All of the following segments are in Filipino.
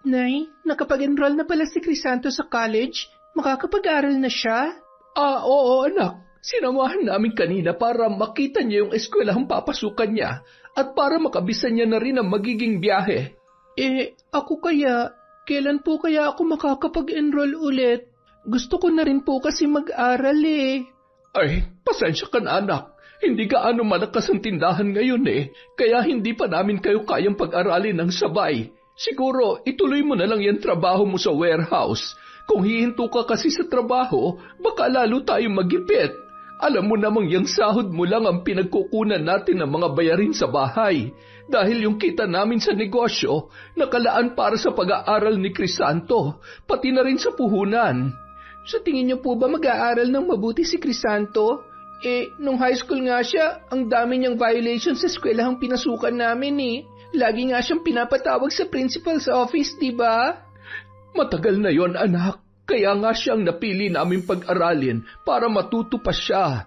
Nay, nakapag-enroll na pala si Crisanto sa college. Makakapag-aral na siya? Oo anak. Sinamahan namin kanina para makita niya yung eskwelahang papasukan niya at para makabisan niya na rin ang magiging biyahe. Ako kaya, kailan po kaya ako makakapag-enroll ulit? Gusto ko na rin po kasi mag-aral eh. Ay, pasensya ka na anak. Hindi gaano malakas ang tindahan ngayon kaya hindi pa namin kayo kayang pag-aralin ng sabay. Siguro, ituloy mo na lang yung trabaho mo sa warehouse. Kung hihinto ka kasi sa trabaho, baka lalo tayo magipit. Alam mo namang yung sahod mo lang ang pinagkukunan natin ng mga bayarin sa bahay. Dahil yung kita namin sa negosyo, nakalaan para sa pag-aaral ni Crisanto, pati na rin sa puhunan. Sa tingin niyo po ba mag-aaral ng mabuti si Crisanto? Nung high school nga siya, ang dami niyang violations sa eskwelahang pinasukan namin eh. Lagi nga siyang pinapatawag sa principal's office, di ba? Matagal na yon anak. Kaya nga siyang napili namin pag-aralin para matuto pa siya.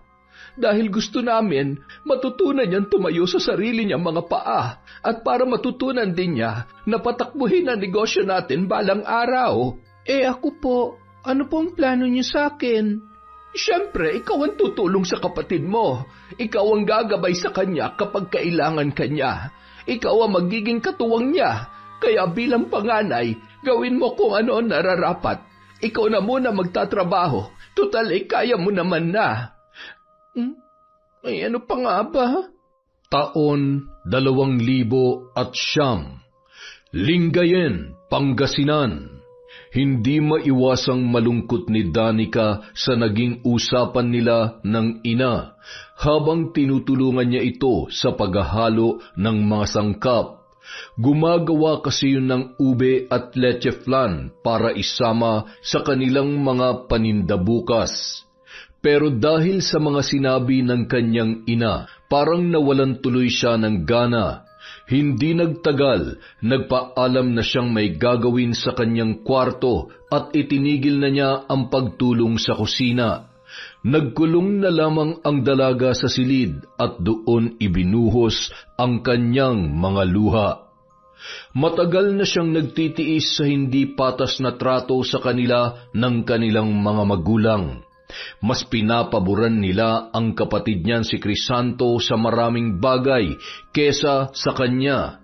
Dahil gusto namin matutunan niyang tumayo sa sarili niyang mga paa at para matutunan din niya na patakbuhin ang negosyo natin balang araw. Ako po, ano pong plano niyo sa akin? Siyempre, ikaw ang tutulong sa kapatid mo. Ikaw ang gagabay sa kanya kapag kailangan kanya. Ikaw ang magiging katuwang niya. Kaya bilang panganay, gawin mo kung ano ang nararapat. Ikaw na muna magtatrabaho. Tutal, kaya mo naman na. Ano pa nga ba? Taon 2009, Lingayen, Pangasinan. Hindi maiwasang malungkot ni Danica sa naging usapan nila ng ina habang tinutulungan niya ito sa paghahalo ng mga sangkap. Gumagawa kasi yun ng ube at leche flan para isama sa kanilang mga paninda bukas. Pero dahil sa mga sinabi ng kanyang ina, parang nawalan tuloy siya ng gana. Hindi nagtagal, nagpaalam na siyang may gagawin sa kanyang kwarto at itinigil na niya ang pagtulong sa kusina. Nagkulong na lamang ang dalaga sa silid at doon ibinuhos ang kanyang mga luha. Matagal na siyang nagtitiis sa hindi patas na trato sa kanila ng kanilang mga magulang. Mas pinapaboran nila ang kapatid niyan si Crisanto sa maraming bagay kesa sa kanya.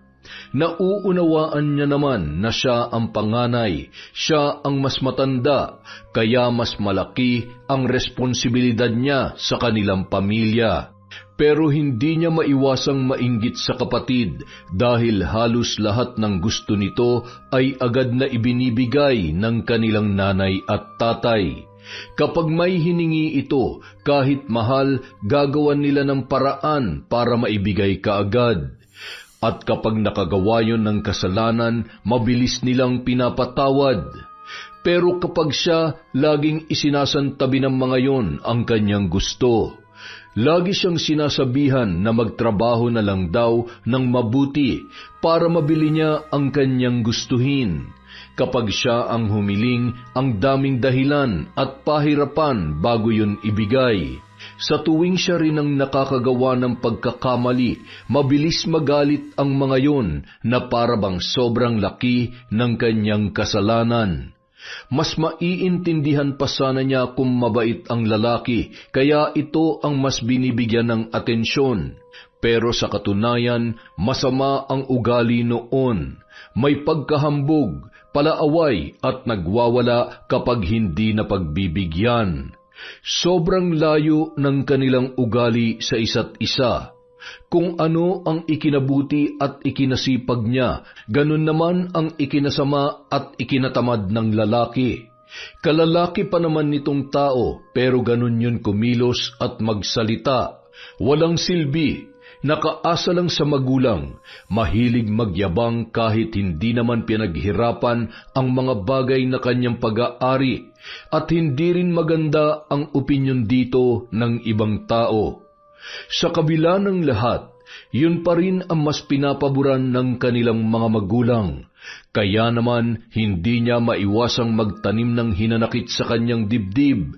Nauunawaan niya naman na siya ang panganay, siya ang mas matanda, kaya mas malaki ang responsibilidad niya sa kanilang pamilya. Pero hindi niya maiwasang mainggit sa kapatid dahil halos lahat ng gusto nito ay agad na ibinibigay ng kanilang nanay at tatay. Kapag may hiningi ito, kahit mahal, gagawan nila ng paraan para maibigay kaagad. At kapag nakagawa yon ng kasalanan, mabilis nilang pinapatawad. Pero kapag siya, laging isinasantabi ng mga yon ang kanyang gusto. Lagi siyang sinasabihan na magtrabaho na lang daw ng mabuti para mabili niya ang kanyang gustuhin. Kapag siya ang humiling, ang daming dahilan at pahirapan bago yun ibigay. Sa tuwing siya rin ang nakakagawa ng pagkakamali, mabilis magalit ang mga yon na parabang sobrang laki ng kanyang kasalanan. Mas maiintindihan pa sana niya kung mabait ang lalaki, kaya ito ang mas binibigyan ng atensyon. Pero sa katunayan, masama ang ugali noon. May pagkahambog, palaaway at nagwawala kapag hindi na pagbibigyan. Sobrang layo ng kanilang ugali sa isa't isa. Kung ano ang ikinabuti at ikinasipag niya, ganun naman ang ikinasama at ikinatamad ng lalaki. Kalalaki pa naman nitong tao, pero ganun yun kumilos at magsalita. Walang silbi. Nakaasa lang sa magulang, mahilig magyabang kahit hindi naman pinaghirapan ang mga bagay na kanyang pag-aari, at hindi rin maganda ang opinyon dito ng ibang tao. Sa kabila ng lahat, yun pa rin ang mas pinapaboran ng kanilang mga magulang. Kaya naman hindi niya maiwasang magtanim ng hinanakit sa kanyang dibdib.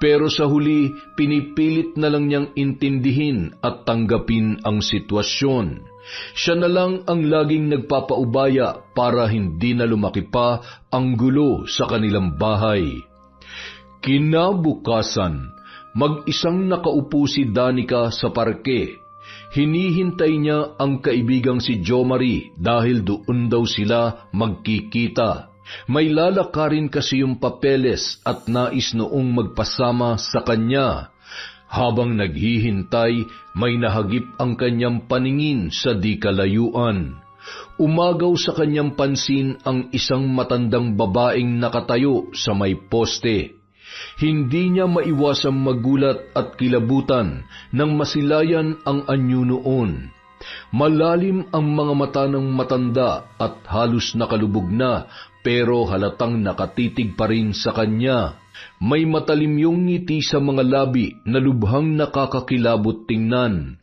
Pero sa huli, pinipilit na lang niyang intindihin at tanggapin ang sitwasyon. Siya na lang ang laging nagpapaubaya para hindi na lumaki pa ang gulo sa kanilang bahay. Kinabukasan, mag-isang nakaupo si Danica sa parke. Hinihintay niya ang kaibigang si Jomari dahil doon daw sila magkikita. May lalakarin kasi yung papeles at nais noong magpasama sa kanya. Habang naghihintay, may nahagip ang kanyang paningin sa di kalayuan. Umagaw sa kanyang pansin ang isang matandang babaeng nakatayo sa may poste. Hindi niya maiwasang magulat at kilabutan nang masilayan ang anyo noon. Malalim ang mga mata ng matanda at halos nakalubog na, pero halatang nakatitig pa rin sa kanya. May matalim yung ngiti sa mga labi na lubhang nakakakilabot tingnan.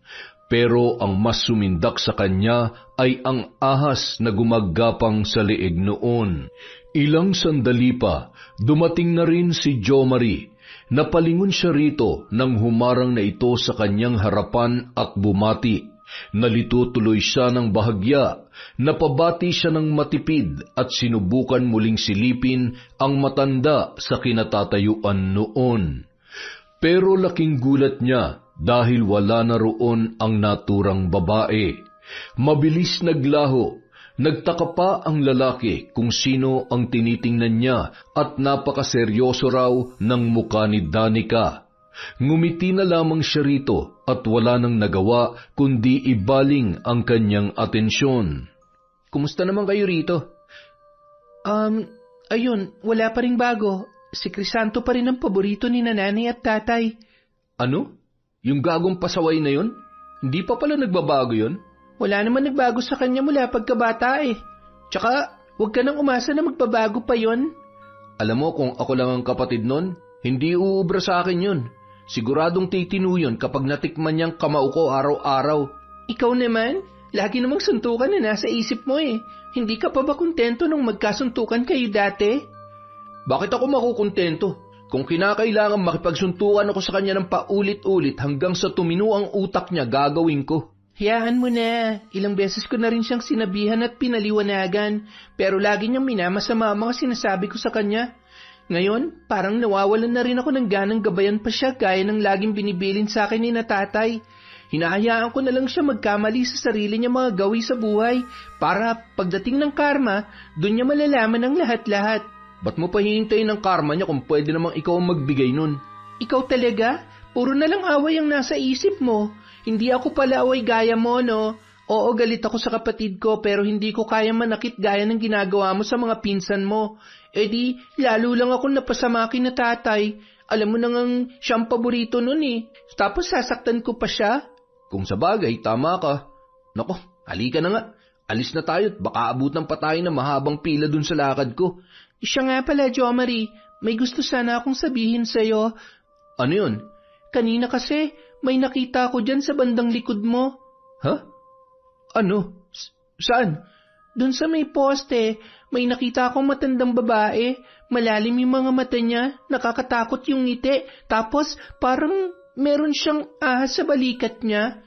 Pero ang mas sumindak sa kanya ay ang ahas na gumagapang sa leeg noon. Ilang sandali pa, dumating na rin si Jomari. Napalingon siya rito nang humarang na ito sa kanyang harapan at bumati. Nalito tuloy siya ng bahagya. Napabati siya ng matipid at sinubukan muling silipin ang matanda sa kinatatayuan noon. Pero laking gulat niya dahil wala na roon ang naturang babae. Mabilis naglaho. Nagtaka pa ang lalaki kung sino ang tinitingnan niya at napakaseryoso raw ng mukha ni Danica. Ngumiti na lamang siya rito at wala nang nagawa kundi ibaling ang kanyang atensyon. Kumusta naman kayo rito? Ayun, wala pa ring bago. Si Crisanto pa rin ang paborito ni nanay at tatay. Ano? Yung gagong pasaway na yon? Hindi pa pala nagbabago yon? Wala naman nagbago sa kanya mula pagkabata eh. Tsaka, huwag ka nang umasa na magbabago pa yon. Alam mo, kung ako lang ang kapatid nun, hindi uubra sa akin yun. Siguradong titino yun kapag natikman niyang kamao ko araw-araw. Ikaw naman, lagi namang suntukan na nasa isip mo eh. Hindi ka pa ba kontento nung magkasuntukan kayo dati? Bakit ako makukontento? Kung kinakailangan makipagsuntukan ako sa kanya ng paulit-ulit hanggang sa tumino ang utak niya, gagawin ko. Hayaan mo na. Ilang beses ko na rin siyang sinabihan at pinaliwanagan, pero lagi niyang minamasama ang mga sinasabi ko sa kanya. Ngayon, parang nawawalan na rin ako ng ganang gabayan pa siya gaya ng laging binibilin sa akin ni natatay. Hinahayaan ko na lang siya magkamali sa sarili niya mga gawi sa buhay para pagdating ng karma, doon niya malalaman ang lahat-lahat. Ba't mo pa hihintayin ng karma niya kung pwede namang ikaw ang magbigay nun? Ikaw talaga? Puro na lang away ang nasa isip mo. Hindi ako pala away gaya mo, no? Oo, galit ako sa kapatid ko pero hindi ko kaya manakit gaya ng ginagawa mo sa mga pinsan mo. E di, lalo lang ako napasama na tatay. Alam mo nang siyang paborito nun eh. Tapos sasaktan ko pa siya. Kung sa bagay, tama ka. Nako, halika na nga. Alis na tayo at baka abutan pa tayo ng mahabang pila dun sa lakad ko. Siya nga pala, Jomari. May gusto sana akong sabihin sa'yo. Ano yun? Kanina kasi, may nakita ko dyan sa bandang likod mo. Ha? Ano? Saan? Doon sa may poste, may nakita akong matandang babae. Malalim yung mga mata niya, nakakatakot yung ngiti. Tapos parang meron siyang ahas sa balikat niya.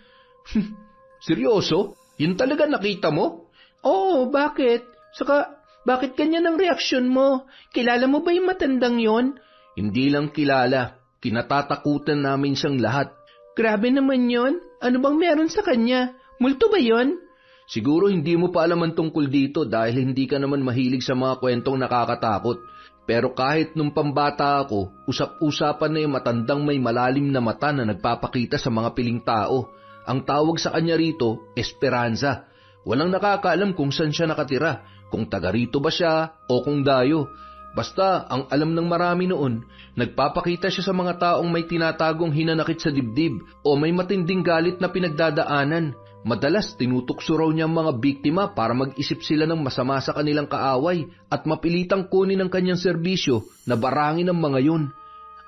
Seryoso? Yun talaga nakita mo? Oo, bakit? Saka, bakit ganyan ang reaksyon mo? Kilala mo ba yung matandang yon? Hindi lang kilala. Kinatatakutan namin siyang lahat. Grabe naman yon. Ano bang meron sa kanya? Multo ba yon? Siguro hindi mo pa alam ang tungkol dito dahil hindi ka naman mahilig sa mga kwentong nakakatakot. Pero kahit nung pambata ako, usap-usapan na yung matandang may malalim na mata na nagpapakita sa mga piling tao. Ang tawag sa kanya rito, Esperanza. Walang nakakaalam kung saan siya nakatira, kung taga rito ba siya o kung dayo. Basta, ang alam ng marami noon, nagpapakita siya sa mga taong may tinatagong hinanakit sa dibdib o may matinding galit na pinagdadaanan. Madalas, tinutukso raw niya ang mga biktima para mag-isip sila ng masama sa kanilang kaaway at mapilitang kunin ang kanyang serbisyo na barangin ang mga yun.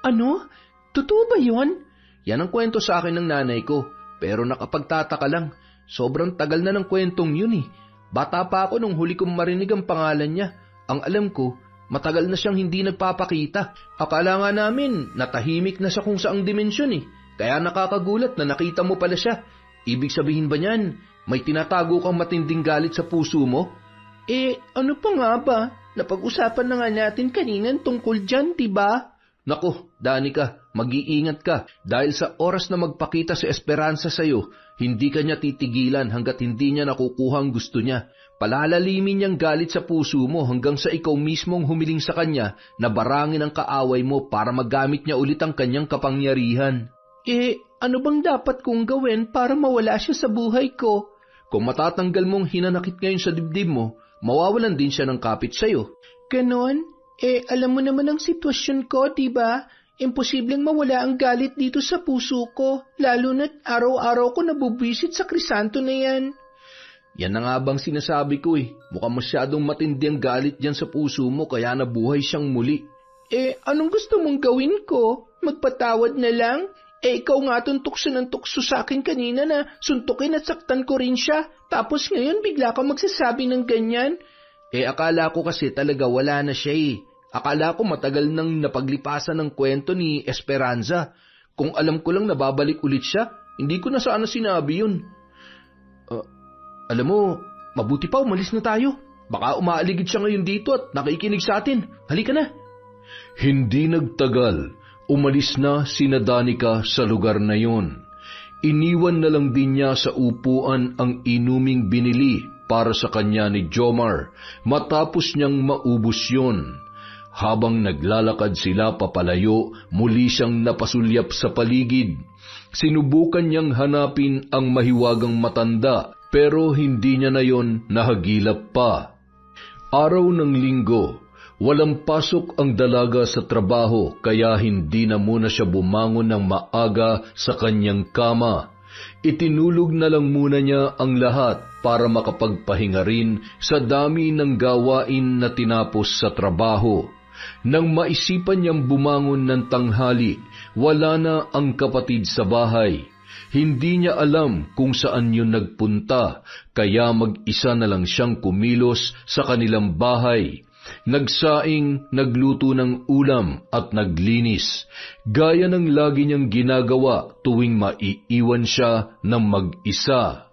Ano? Totoo ba yun? Yan ang kwento sa akin ng nanay ko, pero nakapagtataka lang. Sobrang tagal na ng kwentong yun eh. Bata pa ako nung huli kong marinig ang pangalan niya. Ang alam ko, matagal na siyang hindi nagpapakita. Akala nga namin, natahimik na sa kung saang dimensyon eh. Kaya nakakagulat na nakita mo pala siya. Ibig sabihin ba niyan, May tinatago kang matinding galit sa puso mo? Ano pa nga ba? Napag-usapan na nga natin kanina tungkol dyan, diba? Nako, Danica, mag-iingat ka dahil sa oras na magpakita si Esperanza sa'yo, hindi ka niya titigilan hanggat hindi niya nakukuha ang gusto niya. Palalalimin niyang galit sa puso mo hanggang sa ikaw mismong humiling sa kanya na barangin ang kaaway mo para magamit niya ulit ang kanyang kapangyarihan. Ano bang dapat kong gawin para mawala siya sa buhay ko? Kung matatanggal mong hinanakit ngayon sa dibdib mo, mawawalan din siya ng kapit sa'yo. Ganon? Alam mo naman ang sitwasyon ko, diba? Imposibleng mawala ang galit dito sa puso ko, lalo na't araw-araw ko nabubwisit sa krisanto na yan. Yan na nga bang sinasabi ko Mukhang masyadong matindi ang galit dyan sa puso mo kaya nabuhay siyang muli. Anong gusto mong gawin ko? Magpatawad na lang? Ikaw nga tukso ng tukso sa akin kanina na suntukin at saktan ko rin siya. Tapos ngayon bigla ka magsasabi ng ganyan? Akala ko kasi talaga wala na siya Akala ko matagal nang napaglipasan ng kwento ni Esperanza. Kung alam ko lang nababalik ulit siya, hindi ko na sana sinabi yun. Alam mo, mabuti pa umalis na tayo. Baka umaaligid siya ngayon dito at nakikinig sa atin. Halika na. Hindi nagtagal. Umalis na sina Danica sa lugar na yon. Iniwan na lang din niya sa upuan ang inuming binili para sa kanya ni Jomar matapos niyang maubos yon. Habang naglalakad sila papalayo, muli siyang napasulyap sa paligid. Sinubukan niyang hanapin ang mahiwagang matanda pero hindi niya na yon nahagilap pa. Araw ng linggo, walang pasok ang dalaga sa trabaho kaya hindi na muna siya bumangon ng maaga sa kanyang kama. Itinulog na lang muna niya ang lahat para makapagpahinga rin sa dami ng gawain na tinapos sa trabaho. Nang maisipan niyang bumangon ng tanghali, wala na ang kapatid sa bahay. Hindi niya alam kung saan yun nagpunta, kaya mag-isa na lang siyang kumilos sa kanilang bahay. Nagsaing, nagluto ng ulam at naglinis, gaya ng lagi niyang ginagawa tuwing maiiwan siya ng mag-isa.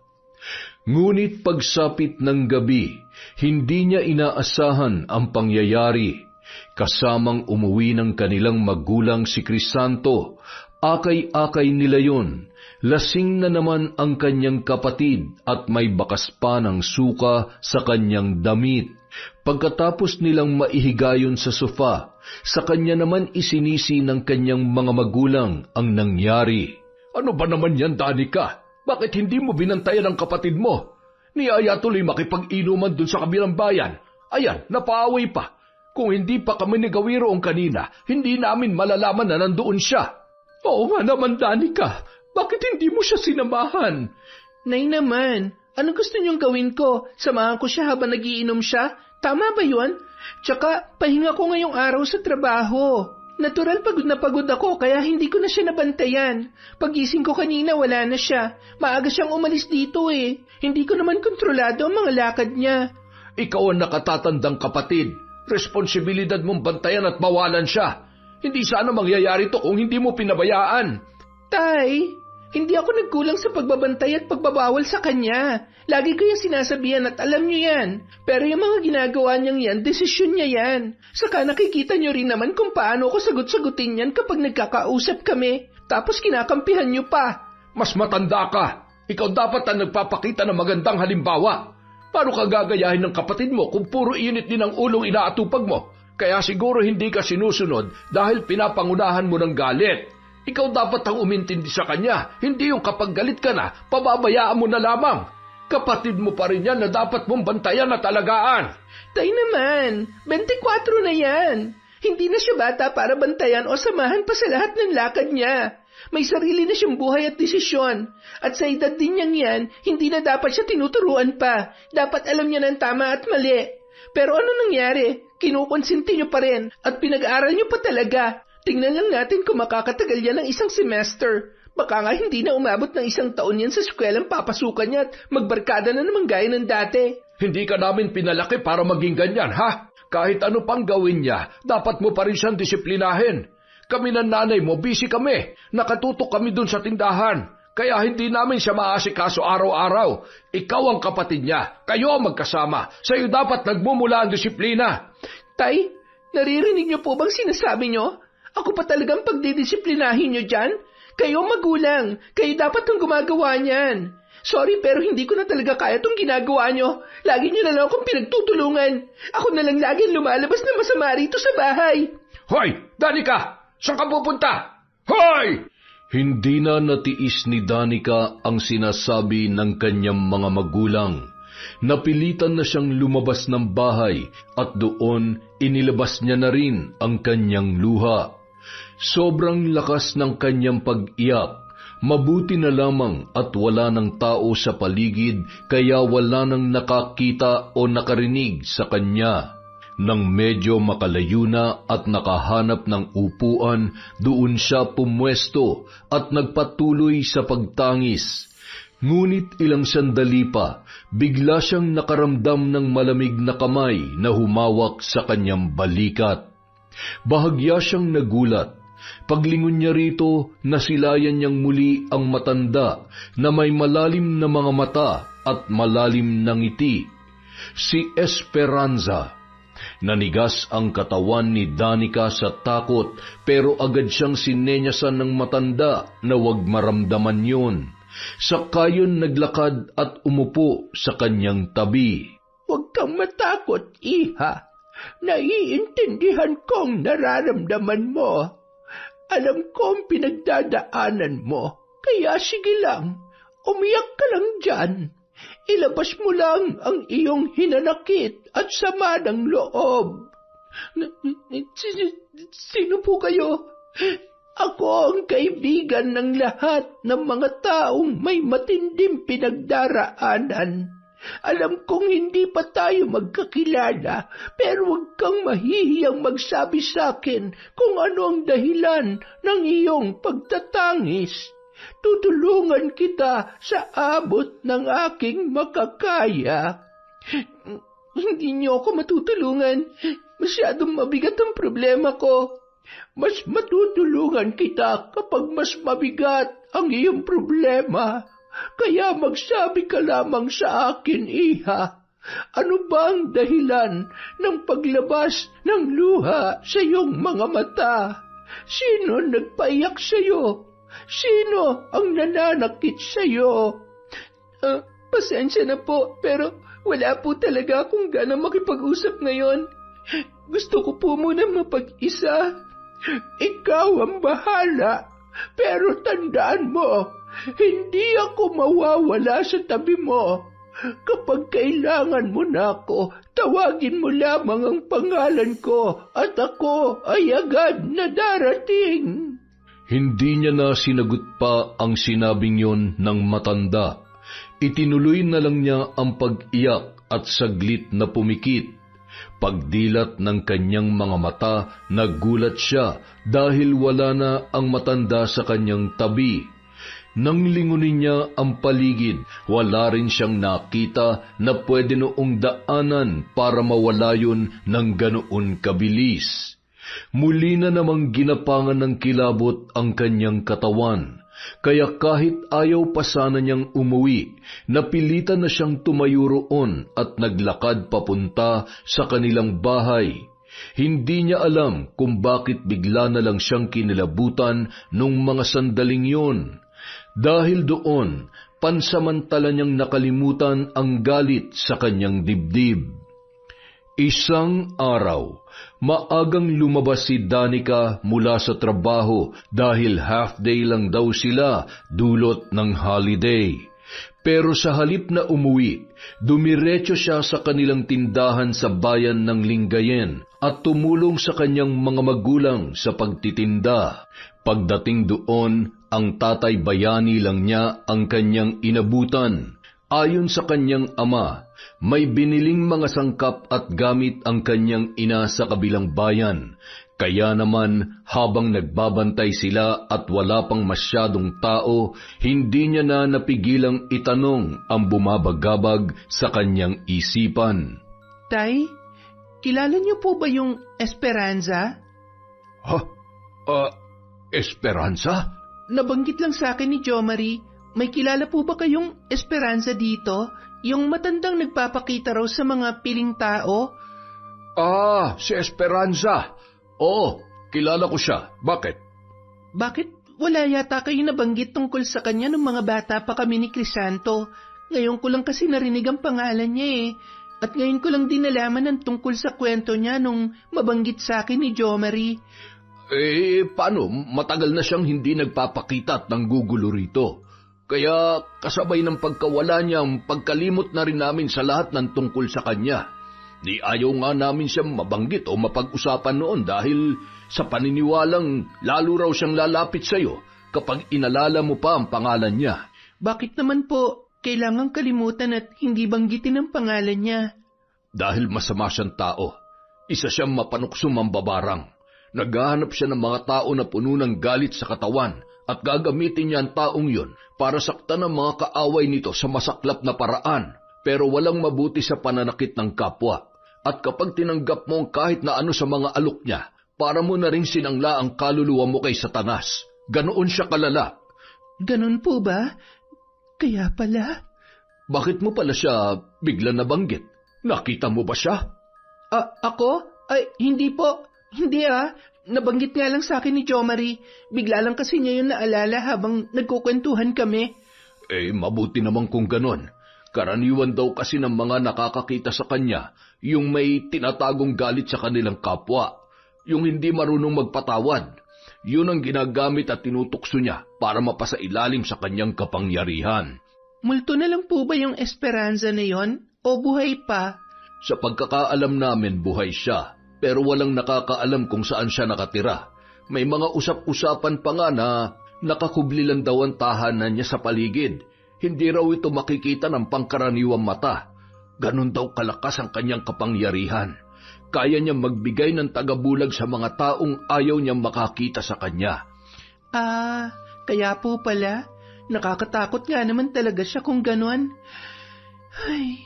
Ngunit pagsapit ng gabi, hindi niya inaasahan ang pangyayari. Kasamang umuwi ng kanilang magulang si Crisanto, akay-akay nila yon. Lasing na naman ang kanyang kapatid at may bakas pa ng suka sa kanyang damit. Pagkatapos nilang maihigayon sa sofa, sa kanya naman isinisi ng kanyang mga magulang ang nangyari. Ano ba naman yan, Danica? Bakit hindi mo binantayan ang kapatid mo? Niyaya tuloy makipag-inuman dun sa kabilang bayan. Ayan, napaaway pa. Kung hindi pa kami ni Gawiroong kanina, hindi namin malalaman na nandoon siya. Oo nga naman, Danica. Bakit hindi mo siya sinamahan? Nay naman, ano gusto niyong gawin ko? Samahan ko siya habang nagiinom siya? Tama ba yun? Tsaka, pahinga ko ngayong araw sa trabaho. Natural pagod na pagod ako kaya hindi ko na siya nabantayan. Pagising ko kanina wala na siya. Maaga siyang umalis dito Hindi ko naman kontrolado ang mga lakad niya. Ikaw ang nakatatandang kapatid. Responsibilidad mong bantayan at mawalan siya. Hindi sana mangyayari to kung hindi mo pinabayaan. Tay, hindi ako nagkulang sa pagbabantay at pagbabawal sa kanya. Lagi ko yung sinasabihan at alam niyo yan. Pero yung mga ginagawa niyang yan, desisyon niya yan. Saka nakikita niyo rin naman kung paano ko sagot-sagutin yan kapag nagkakausap kami. Tapos kinakampihan niyo pa. Mas matanda ka. Ikaw dapat ang nagpapakita ng magandang halimbawa. Paano ka gagayahin ng kapatid mo kung puro init din ang ulong inaatupag mo? Kaya siguro hindi ka sinusunod dahil pinapangunahan mo ng galit. Ikaw dapat ang umintindi sa kanya, hindi yung kapag galit ka na, pababayaan mo na lamang. Kapatid mo pa rin yan na dapat mong bantayan at alagaan. Tay naman, 24 na yan. Hindi na siya bata para bantayan o samahan pa sa lahat ng lakad niya. May sarili na siyang buhay at desisyon. At sa edad din niyang yan, hindi na dapat siya tinuturuan pa. Dapat alam niya ng tama at mali. Pero ano nangyari? Kinukonsinti niyo pa rin at pinag-aaral niyo pa talaga. Tingnan lang natin kung makakatagal yan ng isang semester. Baka nga hindi na umabot ng 1 taon yan sa eskwelang papasukan niya at magbarkada na naman gaya ng dati. Hindi ka namin pinalaki para maging ganyan, ha? Kahit ano pang gawin niya, dapat mo pa rin siyang disiplinahin. Kami ng nanay mo, busy kami. Nakatutok kami dun sa tindahan. kaya hindi namin siya maasikaso araw-araw. Ikaw ang kapatid niya, kayo ang magkasama. Sa'yo dapat nagmumula ang disiplina. Tay, naririnig niyo po bang sinasabi niyo? Ako pa talagang pagdidisiplinahin niyo dyan? Kayo magulang, kayo dapat ang gumagawa niyan. Sorry pero hindi ko na talaga kaya itong ginagawa niyo. Lagi niyo na lang akong pinagtutulungan. Ako na lang lagi lumalabas na masama rito sa bahay. Hoy, Danica! Saan ka pupunta? Hoy! Hindi na natiis ni Danica ang sinasabi ng kanyang mga magulang. Napilitan na siyang lumabas ng bahay at doon inilabas niya na rin ang kanyang luha. Sobrang lakas ng kanyang pag-iyak. Mabuti na lamang at wala ng tao sa paligid kaya wala nang nakakita o nakarinig sa kanya. Nang medyo makalayo na at nakahanap ng upuan, doon siya pumwesto at nagpatuloy sa pagtangis. Ngunit ilang sandali pa, bigla siyang nakaramdam ng malamig na kamay na humawak sa kanyang balikat. Bahagya siyang nagulat. Paglingon niya rito, nasilayan niyang muli ang matanda na may malalim na mga mata at malalim na ngiti. Si Esperanza. Nanigas ang katawan ni Danica sa takot pero agad siyang sinenyasan ng matanda na huwag maramdaman yun. Saka yun naglakad at umupo sa kanyang tabi. Huwag kang matakot, iha. Naiintindihan kong nararamdaman mo. Alam kong pinagdadaanan mo, kaya sige lang, umiyak ka lang dyan. Ilabas mo lang ang iyong hinanakit at sama ng loob. Sino po kayo? Ako ang kaibigan ng lahat ng mga taong may matinding pinagdaraanan. Alam kong hindi pa tayo magkakilala, pero huwag kang mahihiyang magsabi sa akin kung ano ang dahilan ng iyong pagtatangis. Tutulungan kita sa abot ng aking makakaya. Hindi niyo ako matutulungan. Masyadong mabigat ang problema ko. Mas matutulungan kita kapag mas mabigat ang iyong problema. Kaya magsabi ka lamang sa akin, iha. Ano ba ang dahilan ng paglabas ng luha sa iyong mga mata? Sino nagpaiyak sa iyo? Sino ang nananakit sa iyo? Pasensya na po, pero wala po talaga akong gana makipag-usap ngayon. Gusto ko po muna mapag-isa. Ikaw ang bahala, pero tandaan mo, hindi ako mawawala sa tabi mo. Kapag kailangan mo na ako, tawagin mo lamang ang pangalan ko at ako ay agad na darating. Hindi niya na sinagot pa ang sinabing yon ng matanda. Itinuloy na lang niya ang pag-iyak at saglit na pumikit. Pagdilat ng kanyang mga mata, nagulat siya dahil wala na ang matanda sa kanyang tabi. Nang lingunin niya ang paligid, wala rin siyang nakita na pwede noong daanan para mawala yun ng ganoon kabilis. Muli na namang ginapangan ng kilabot ang kanyang katawan, kaya kahit ayaw pa sana niyang umuwi, napilitan na siyang tumayo roon at naglakad papunta sa kanilang bahay. Hindi niya alam kung bakit bigla na lang siyang kinilabutan nung mga sandaling yun. Dahil doon, pansamantala niyang nakalimutan ang galit sa kanyang dibdib. Isang araw, maagang lumabas si Danica mula sa trabaho dahil half-day lang daw sila dulot ng holiday. Pero sa halip na umuwi, dumiretso siya sa kanilang tindahan sa bayan ng Lingayen at tumulong sa kanyang mga magulang sa pagtitinda. Pagdating doon, ang tatay bayani lang niya ang kanyang inabutan. Ayon sa kanyang ama, may biniling mga sangkap at gamit ang kanyang ina sa kabilang bayan. Kaya naman, habang nagbabantay sila at wala pang masyadong tao, hindi niya na napigilang itanong ang bumabagabag sa kanyang isipan. Tay, kilala niyo po ba yung Esperanza? Esperanza? Nabanggit lang sa akin ni Jo Marie. may kilala po ba kayong Esperanza dito? Yung matandang nagpapakita raw sa mga piling tao? Ah, si Esperanza. Oo, kilala ko siya. Bakit? Bakit wala yata kayo nabanggit tungkol sa kanya nung mga bata pa kami ni Crisanto? Ngayon ko lang kasi narinig ang pangalan niya eh. At ngayon ko lang din nalaman ang tungkol sa kwento niya nung mabanggit sa akin ni Jomari. Paano? Matagal na siyang hindi nagpapakita at nanggugulo rito. Kaya kasabay ng pagkawala niya ang pagkalimot na rin namin sa lahat ng tungkol sa kanya. Di ayaw nga namin siyang mabanggit o mapag-usapan noon dahil sa paniniwalang lalo raw siyang lalapit sa iyo kapag inalala mo pa ang pangalan niya. Bakit naman po kailangang kalimutan at hindi banggitin ang pangalan niya? Dahil masama siyang tao. Isa siyang mapanuksong mambabarang. Naghahanap siya ng mga tao na puno ng galit sa katawan at gagamitin niya ang taong yun para saktan ang mga kaaway nito sa masaklap na paraan, pero walang mabuti sa pananakit ng kapwa. At kapag tinanggap mo kahit na ano sa mga alok niya, para mo na rin sinangla ang kaluluwa mo kay Satanas. Ganoon siya kalala. Ganon po ba? Kaya pala. Bakit mo pala siya bigla nabanggit? Nakita mo ba siya? Ako? Ay, hindi po. Hindi Nabanggit nga lang sa akin ni Jomari. Bigla lang kasi niya yun naalala habang nagkukwentuhan kami. Mabuti naman kung ganon. Karaniwan daw kasi ng mga nakakakita sa kanya yung may tinatagong galit sa kanilang kapwa. Yung hindi marunong magpatawad. Yun ang ginagamit at tinutukso niya para mapasailalim sa kanyang kapangyarihan. Multo na lang po ba yung Esperanza na yon? O buhay pa? Sa pagkakaalam namin, buhay siya. Pero walang nakakaalam kung saan siya nakatira. May mga usap-usapan pa nga na nakakublilan daw ang tahanan niya sa paligid. Hindi raw ito makikita ng pangkaraniwang mata. Ganon daw kalakas ang kanyang kapangyarihan. Kaya niyang magbigay ng tagabulag sa mga taong ayaw niyang makakita sa kanya. Kaya po pala. Nakakatakot nga naman talaga siya kung ganon. Ay.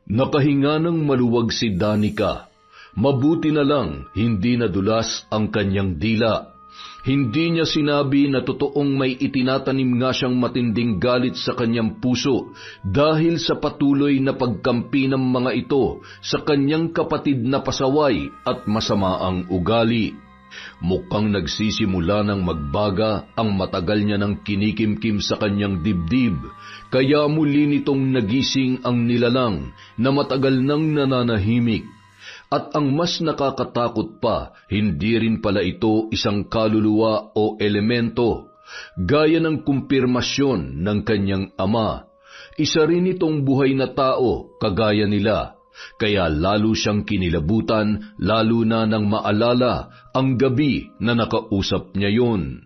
Nakahinga ng maluwag si Danica. Mabuti na lang hindi nadulas ang kanyang dila. Hindi niya sinabi na totoong may itinatanim nga siyang matinding galit sa kanyang puso dahil sa patuloy na pagkampi ng mga ito sa kanyang kapatid na pasaway at masamaang ugali. Mukhang nagsisimula ng magbaga ang matagal niya ng kinikimkim sa kanyang dibdib, kaya muli nitong nagising ang nilalang na matagal nang nananahimik. At ang mas nakakatakot pa, hindi rin pala ito isang kaluluwa o elemento, gaya ng kumpirmasyon ng kanyang ama. Isa rin itong buhay na tao, kagaya nila, kaya lalo siyang kinilabutan, lalo na nang maalala ang gabi na nakausap niya yon.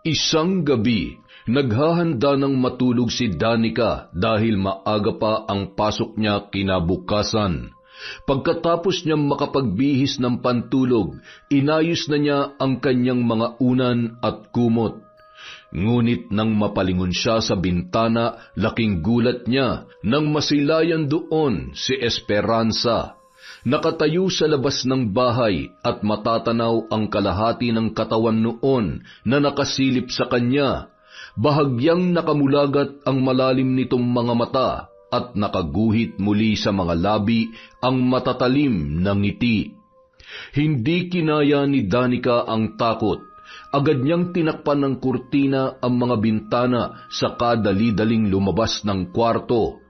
Isang gabi, naghahanda ng matulog si Danica dahil maaga pa ang pasok niya kinabukasan. Pagkatapos niyang makapagbihis ng pantulog, inayos na niya ang kanyang mga unan at kumot. Ngunit nang mapalingon siya sa bintana, laking gulat niya nang masilayan doon si Esperanza. Nakatayo sa labas ng bahay at matatanaw ang kalahati ng katawan noon na nakasilip sa kanya. Bahagyang nakamulagat ang malalim nitong mga mata at nakaguhit muli sa mga labi ang matatalim na ngiti. Hindi kinaya ni Danica ang takot. Agad niyang tinakpan ng kurtina ang mga bintana saka dali-daling lumabas ng kwarto.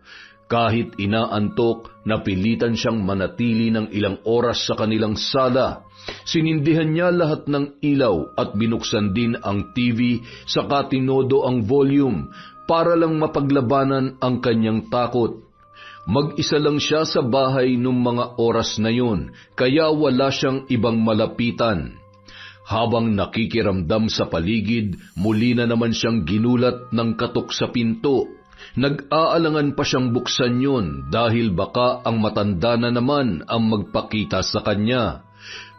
Kahit inaantok, napilitan siyang manatili ng ilang oras sa kanilang sala. Sinindihan niya lahat ng ilaw at binuksan din ang TV saka tinodo ang volume para lang mapaglabanan ang kanyang takot. Mag-isa lang siya sa bahay nung mga oras na yun, kaya wala siyang ibang malapitan. Habang nakikiramdam sa paligid, muli na naman siyang ginulat ng katok sa pinto. Nag-aalangan pa siyang buksan yun dahil baka ang matanda na naman ang magpakita sa kanya.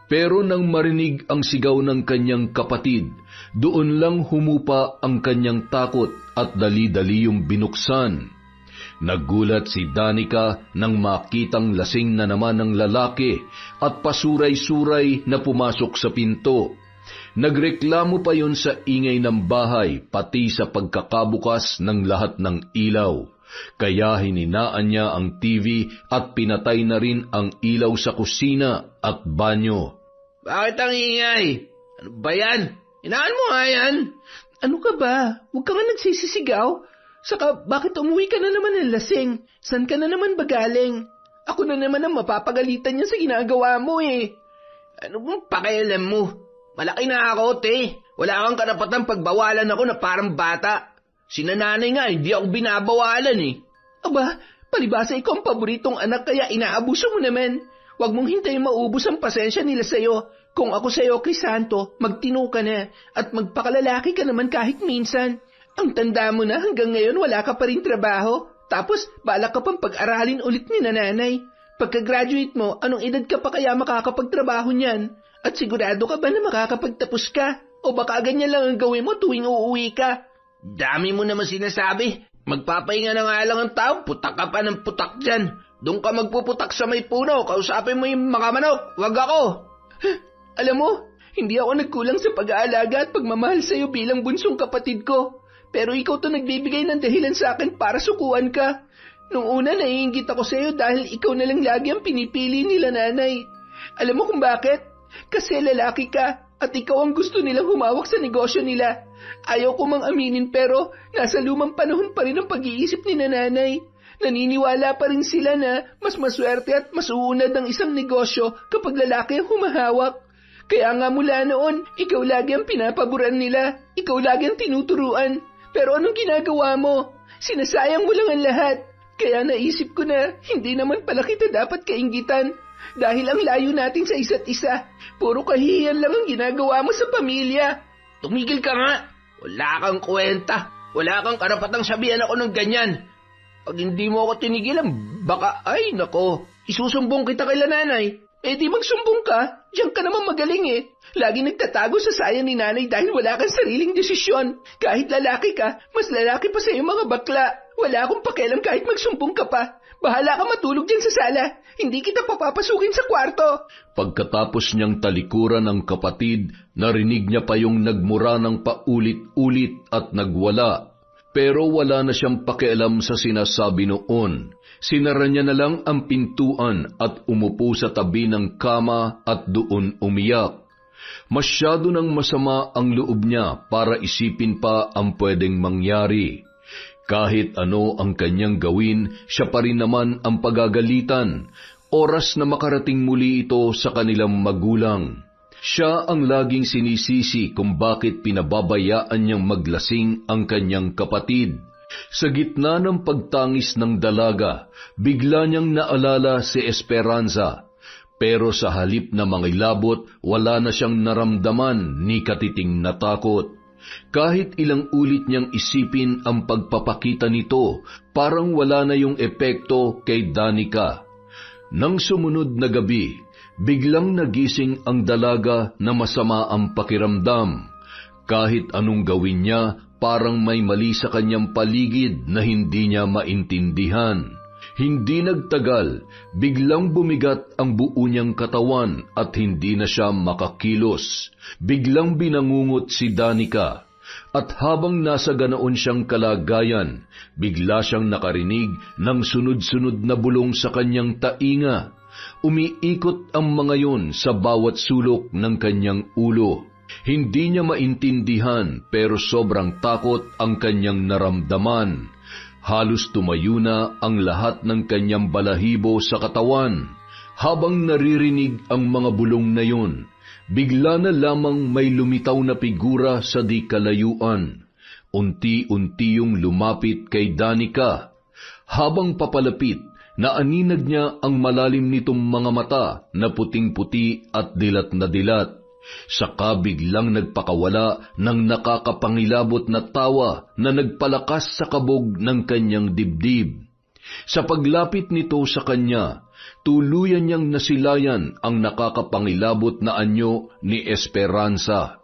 Pero nang marinig ang sigaw ng kanyang kapatid, doon lang humupa ang kanyang takot at dali-dali yung binuksan. Nagulat si Danica nang makitang lasing na naman ng lalaki at pasuray-suray na pumasok sa pinto. Nagreklamo pa yon sa ingay ng bahay pati sa pagkakabukas ng lahat ng ilaw. Kaya hininaan niya ang TV at pinatay na rin ang ilaw sa kusina at banyo. Bakit ang ingay? Ano ba yan? Inaan mo nga yan. Ano ka ba? Huwag ka nga nagsisisigaw. Saka bakit umuwi ka na naman ng lasing? San ka na naman ba galing? Ako na naman ang mapapagalitan niya sa ginagawa mo eh. Ano bang pakialam mo? Malaki na ako, te. Wala kang karapatang pagbawalan ako na parang bata. Si nanay nga, hindi ako binabawalan eh. Aba, palibasa ikaw ang paboritong anak kaya inaabuso mo naman. Huwag mong hintayin maubos ang pasensya nila sa'yo. Kung ako sa'yo, Crisanto, magtino ka na at magpakalalaki ka naman kahit minsan. Ang tanda mo na hanggang ngayon wala ka pa rin trabaho. Tapos balak ka pang pag-aralin ulit ni nanay. Pagka-graduate mo, anong edad ka pa kaya makakapagtrabaho niyan? At sigurado ka ba na makakapagtapos ka? O baka ganyan lang ang gawin mo tuwing uuwi ka? Dami mo naman sinasabi. Magpapahinga na nga lang ang tao, putak ka pa ng putak dyan. Doon ka magpuputak sa may puno, kausapin mo yung mga manok, wag ako. Alam mo, hindi ako nagkulang sa pag-aalaga at pagmamahal sa'yo bilang bunsong kapatid ko. Pero ikaw to nagbibigay ng dahilan sa akin para sukuan ka. Nung una naiinggit ako sa'yo dahil ikaw na lang lagi ang pinipili nila nanay. Alam mo kung bakit? Kasi lalaki ka at ikaw ang gusto nilang humawak sa negosyo nila. Ayaw ko mang aminin pero nasa lumang panahon pa rin ang pag-iisip ni nanay. Naniniwala pa rin sila na mas maswerte at mas uunad ang isang negosyo kapag lalaki ang humahawak. Kaya nga mula noon, ikaw lagi ang pinapaboran nila. Ikaw lagi ang tinuturuan. Pero anong ginagawa mo? Sinasayang mo lang ang lahat. Kaya naisip ko na hindi naman pala kita dapat kainggitan. Dahil ang layo natin sa isa't isa. Puro kahihiyan lang ang ginagawa mo sa pamilya. Tumigil ka nga. Wala kang kwenta. Wala kang karapatang sabihan ako ng ganyan. Pag hindi mo ako tinigilan, baka, ay nako, isusumbong kita kay nanay. Eh di magsumbong ka, diyan ka naman magaling eh. Lagi nagtatago sa saya ni nanay dahil wala kang sariling desisyon. Kahit lalaki ka, mas lalaki pa sa'yo mga bakla. Wala akong pakialam kahit magsumbong ka pa. Bahala ka matulog dyan sa sala. Hindi kita papapasukin sa kwarto. Pagkatapos niyang talikuran ng kapatid, narinig niya pa yung nagmura ng paulit-ulit at nagwala. Pero wala na siyang pakialam sa sinasabi noon. Sinara niya na lang ang pintuan at umupo sa tabi ng kama at doon umiyak. Masyado nang masama ang loob niya para isipin pa ang pwedeng mangyari. Kahit ano ang kanyang gawin, siya pa rin naman ang pagagalitan. Oras na makarating muli ito sa kanilang magulang. Siya ang laging sinisisi kung bakit pinababayaan niyang maglasing ang kanyang kapatid. Sa gitna ng pagtangis ng dalaga, bigla niyang naalala si Esperanza. Pero sa halip na mangilabot, wala na siyang naramdaman ni katiting na takot. Kahit ilang ulit niyang isipin ang pagpapakita nito, parang wala na yung epekto kay Danica. Nang sumunod na gabi, biglang nagising ang dalaga na masama ang pakiramdam. Kahit anong gawin niya, parang may mali sa kanyang paligid na hindi niya maintindihan. Hindi nagtagal, biglang bumigat ang buo niyang katawan at hindi na siya makakilos. Biglang binangungot si Danica. At habang nasa ganoon siyang kalagayan, bigla siyang nakarinig ng sunod-sunod na bulong sa kanyang tainga. Umiikot ang mga yon sa bawat sulok ng kanyang ulo. Hindi niya maintindihan pero sobrang takot ang kanyang naramdaman. Halos tumayo na ang lahat ng kanyang balahibo sa katawan. Habang naririnig ang mga bulong na yon, bigla na lamang may lumitaw na figura sa di kalayuan. Unti-unti yung lumapit kay Danica. Habang papalapit, naaninag niya ang malalim nitong mga mata na puting-puti at dilat na dilat. Saka biglang nagpakawala ng nakakapangilabot na tawa na nagpalakas sa kabog ng kanyang dibdib. Sa paglapit nito sa kanya, tuluyan niyang nasilayan ang nakakapangilabot na anyo ni Esperanza.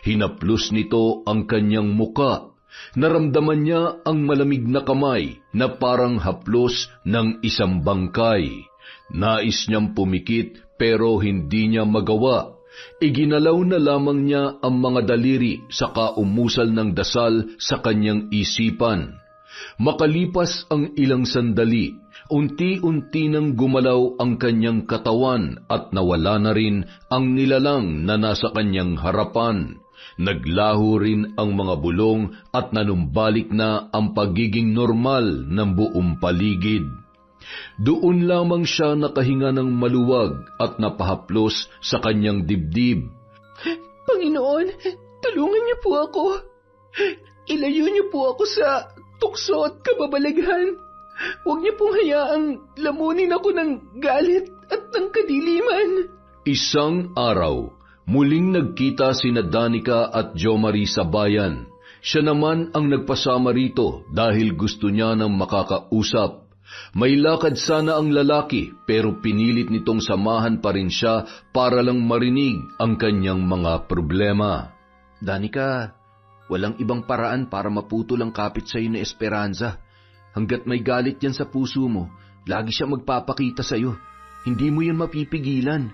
Hinaplos nito ang kanyang muka. Naramdaman niya ang malamig na kamay na parang haplos ng isang bangkay. Nais niyang pumikit pero hindi niya magawa. Iginalaw na lamang niya ang mga daliri saka umusal ng dasal sa kanyang isipan. Makalipas ang ilang sandali, unti-unti nang gumalaw ang kanyang katawan at nawala na rin ang nilalang na nasa kanyang harapan. Naglaho rin ang mga bulong at nanumbalik na ang pagiging normal ng buong paligid. Doon lamang siya nakahinga ng maluwag at napahaplos sa kanyang dibdib. Panginoon, tulungan niyo po ako. Ilayo niyo po ako sa tukso at kababalaghan. Huwag niyo pong hayaang lamunin ako ng galit at ng kadiliman. Isang araw, muling nagkita sina Danica at Jomari sa bayan. Siya naman ang nagpasama rito dahil gusto niya ng makakausap. May lakad sana ang lalaki pero pinilit nitong samahan pa rin siya para lang marinig ang kanyang mga problema. Danica, walang ibang paraan para maputol ang kapit sa iyo ni Esperanza. Hanggat may galit yan sa puso mo, lagi siya magpapakita sa iyo. Hindi mo yan mapipigilan.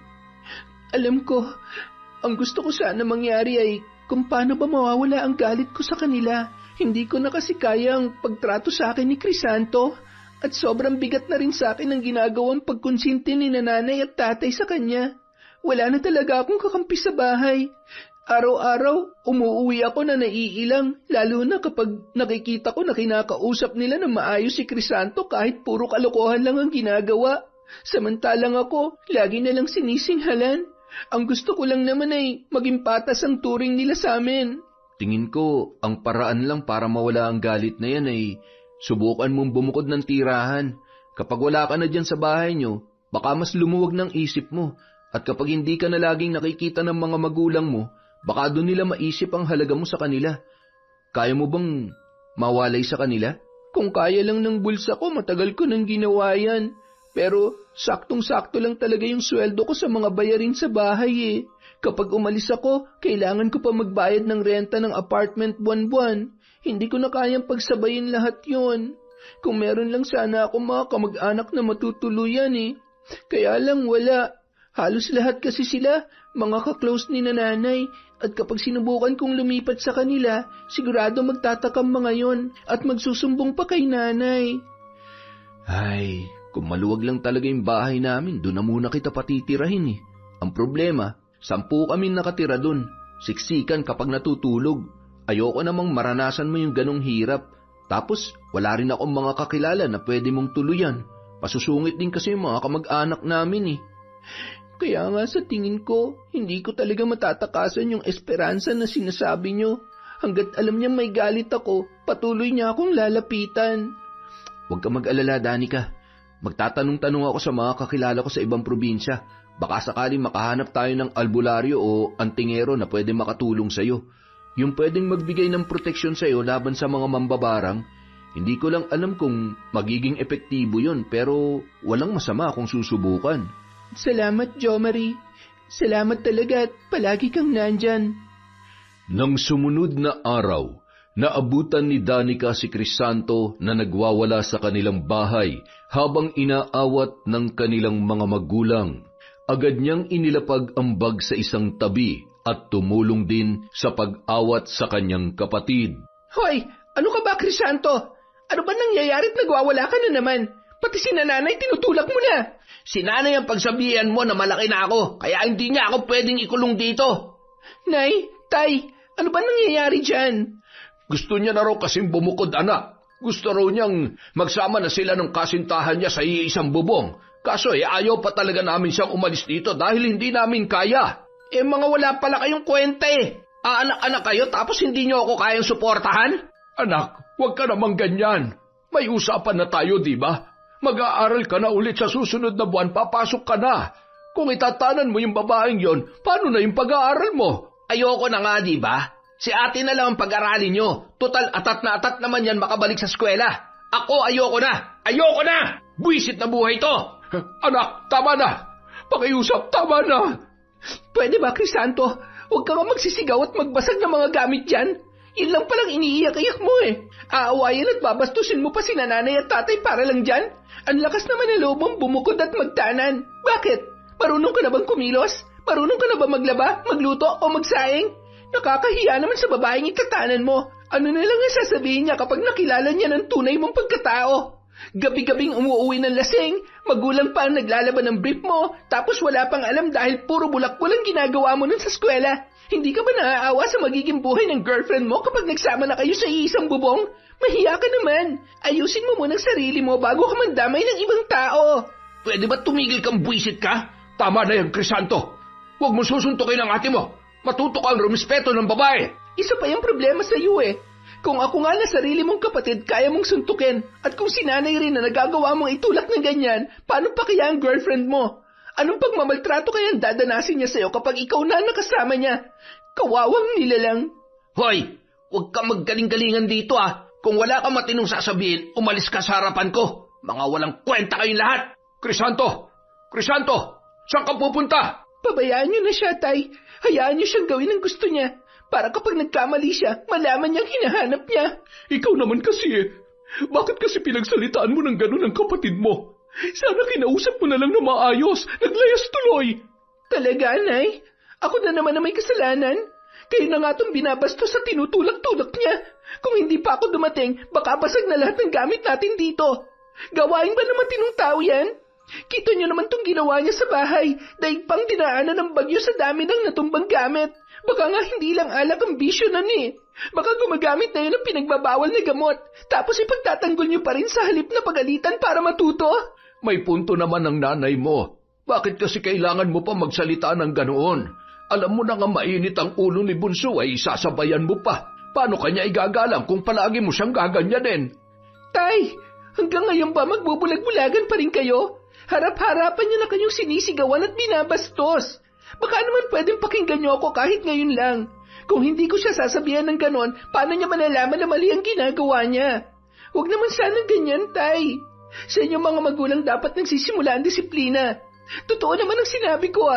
Alam ko, ang gusto ko sana mangyari ay kung paano ba mawawala ang galit ko sa kanila. Hindi ko na kasi kaya ang pagtrato sa akin ni Crisanto. At sobrang bigat na rin sa akin ang ginagawang pagkonsinti ni nanay at tatay sa kanya. Wala na talaga akong kakampi sa bahay. Araw-araw, umuuwi ako na naiilang, lalo na kapag nakikita ko na kinakausap nila na maayos si Crisanto kahit puro kalokohan lang ang ginagawa. Samantalang ako, lagi na lang sinisinghalan. Ang gusto ko lang naman ay maging patas ang turing nila sa amin. Tingin ko, ang paraan lang para mawala ang galit na yan ay subukan mong bumukod ng tirahan. Kapag wala ka na dyan sa bahay nyo, baka mas lumuwag ng isip mo. At kapag hindi ka na laging nakikita ng mga magulang mo, baka doon nila maisip ang halaga mo sa kanila. Kaya mo bang mawalay sa kanila? Kung kaya lang ng bulsa ko, matagal ko nang ginawa yan. Pero saktong-sakto lang talaga yung sweldo ko sa mga bayarin sa bahay eh. Kapag umalis ako, kailangan ko pa magbayad ng renta ng apartment buwan-buwan. Hindi ko na kayang pagsabayin lahat yon. Kung meron lang sana ako mga kamag-anak na matutuluyan eh. Kaya lang wala. Halos lahat kasi sila, mga ka-close ni nanay. At kapag sinubukan kong lumipat sa kanila, sigurado magtatakam mga yon at magsusumbong pa kay nanay. Ay, kung maluwag lang talaga yung bahay namin, doon na muna kita patitirahin eh. Ang problema, 10 kami nakatira doon. Siksikan kapag natutulog. Ayoko namang maranasan mo yung ganong hirap. Tapos, wala rin akong mga kakilala na pwede mong tuluyan. Pasusungit din kasi yung mga kamag-anak namin eh. Kaya nga sa tingin ko, hindi ko talaga matatakasan yung Esperanza na sinasabi nyo. Hanggat alam niya may galit ako, patuloy niya akong lalapitan. Huwag ka mag-alala, Danica. Magtatanong-tanong ako sa mga kakilala ko sa ibang probinsya. Baka sakaling makahanap tayo ng albularyo o antingero na pwede makatulong sa'yo. Yung pwedeng magbigay ng proteksyon sa'yo laban sa mga mambabarang. Hindi ko lang alam kung magiging epektibo yun, pero walang masama kung susubukan. Salamat, Jomari. Salamat talaga at palagi kang nandyan. Nang sumunod na araw, naabutan ni Danica si Crisanto na nagwawala sa kanilang bahay habang inaawat ng kanilang mga magulang. Agad niyang inilapag ang bag sa isang tabi at tumulong din sa pag-awat sa kanyang kapatid. Hoy! Ano ka ba, Crisanto? Ano ba nangyayari't nagwawala ka na naman? Pati si nanay tinutulak mo na. Si nanay ang pagsabihan mo na malaki na ako, kaya hindi niya ako pwedeng ikulong dito. Nay, tay, ano ba nangyayari dyan? Gusto niya na raw kasing bumukod, anak. Gusto raw niyang magsama na sila ng kasintahan niya sa iisang bubong. Kaso ayaw pa talaga namin siyang umalis dito dahil hindi namin kaya. Mga wala pala kayong kwenta eh. Aanak-anak kayo tapos hindi niyo ako kayang suportahan? Anak, huwag ka namang ganyan. May usapan na tayo, di ba? Mag-aaral ka na ulit sa susunod na buwan, papasok ka na. Kung itatanan mo yung babaeng yon, paano na yung pag-aaral mo? Ayoko na nga, di ba? Si ate na lang ang pag-aralin nyo. Total, atat na atat naman yan makabalik sa eskwela. Ako, ayoko na! Ayoko na! Buwisit na buhay to! Anak, tama na! Pakiusap, tama na! Pwede ba, Crisanto? Huwag ka nga magsisigaw at magbasag ng mga gamit dyan. Yun lang palang iniiyak-iyak mo eh. Aawayan at babastusin mo pa si nanay at tatay para lang dyan. Ang lakas naman ng loob mong bumukod at magtanan. Bakit? Marunong ka na bang kumilos? Marunong ka na ba maglaba, magluto o magsaing? Nakakahiya naman sa babaeng itatanan mo. Ano na lang ang sasabihin niya kapag nakilala niya ng tunay mong pagkatao? Gabi-gabing umuuwi ng lasing, magulang pa ang naglalaban ng brief mo, tapos wala pang alam dahil puro bulak-bul ang ginagawa mo nun sa eskwela. Hindi ka ba naaawa sa magiging buhay ng girlfriend mo kapag nagsama na kayo sa iisang bubong? Mahiya ka naman. Ayusin mo muna ang sarili mo bago ka mandamay ng ibang tao. Pwede ba tumigil kang buwisit ka? Tama na yan, Crisanto. Huwag mo susuntukin ang ate mo. Matuto ka ang rumispeto ng babae. Isa pa yung problema sa iyo eh. Kung ako nga na sarili mong kapatid, kaya mong suntukin. At kung sinanay rin na nagagawa mong itulak ng ganyan, paano pa kaya ang girlfriend mo? Anong pagmamaltrato kaya ang dadanasin niya sa'yo kapag ikaw na nakasama niya? Kawawang nilalang. Hoy, huwag ka maggaling-galingan dito ah. Kung wala ka matinong sasabihin, umalis ka sa harapan ko. Mga walang kwenta kayong lahat. Crisanto! Crisanto! Saan ka pupunta? Pabayaan niyo na siya, Tay. Hayaan niyo siyang gawin ang gusto niya. Para kapag nagkamali siya, malaman niyang hinahanap niya. Ikaw naman kasi Bakit kasi pinagsalitaan mo ng gano'n ang kapatid mo? Sana kinausap mo na lang na maayos. Naglayas tuloy. Talaga, Nay? Ako na naman na may kasalanan. Kayo na nga itong binabastos sa tinutulak-tulak niya. Kung hindi pa ako dumating, baka basag na lahat ng gamit natin dito. Gawain ba naman tinong tao yan? Kita niyo naman itong ginawa niya sa bahay. Daig pang dinaanan ng bagyo sa dami ng natumbang gamit. Baka nga hindi lang alak ang bisyo na ni. Baka gumagamit na yun ng pinagbabawal na gamot. Tapos ipagtatanggol niyo pa rin sa halip na pagalitan para matuto. May punto naman ang nanay mo. Bakit kasi kailangan mo pa magsalita ng ganoon? Alam mo na nga mainit ang ulo ni Bunso ay sasabayan mo pa. Paano kanya igagalang kung palagi mo siyang gaganyanin? Tay, hanggang ngayon ba magbubulag-bulagan pa rin kayo? Harap-harapan niyo na kanyong sinisigawan at binabastos. Baka naman pwedeng pakinggan niyo ako kahit ngayon lang. Kung hindi ko siya sasabihan ng ganon, paano niya malalaman na mali ang ginagawa niya? Huwag naman sana ganyan, Tay. Sa inyong mga magulang dapat nagsisimula ang disiplina. Totoo naman ang sinabi ko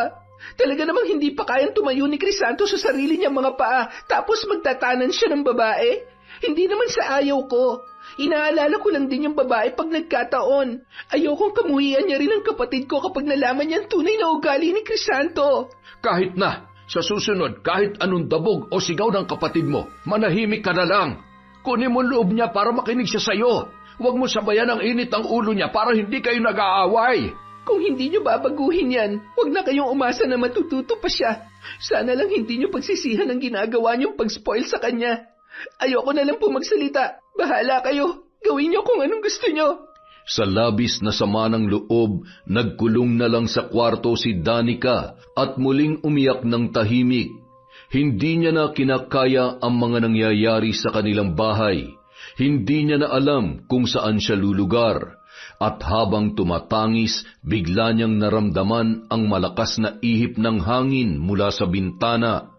Talaga namang hindi pa kayang tumayo ni Crisanto sa sarili niyang mga paa tapos magtatanan siya ng babae. Hindi naman sa ayaw ko. Inaalala ko lang din yung babae pag nagkataon. Ayokong kamuhian niya rin ang kapatid ko kapag nalaman niya ang tunay na ugali ni Crisanto. Kahit na, sa susunod, kahit anong dabog o sigaw ng kapatid mo, manahimik ka na lang. Kunin mo loob niya para makinig siya sa'yo. Huwag mo sabayan ang init ng ulo niya para hindi kayo nag-aaway. Kung hindi niyo babaguhin yan, huwag na kayong umasa na matututo pa siya. Sana lang hindi niyo pagsisihan ang ginagawa niyong pag-spoil sa kanya. Ayoko na lang po magsalita. Bahala kayo. Gawin niyo kung anong gusto niyo. Sa labis na sama ng loob, nagkulong na lang sa kwarto si Danica at muling umiyak ng tahimik. Hindi niya na kinakaya ang mga nangyayari sa kanilang bahay. Hindi niya na alam kung saan siya lulugar. At habang tumatangis, bigla niyang naramdaman ang malakas na ihip ng hangin mula sa bintana.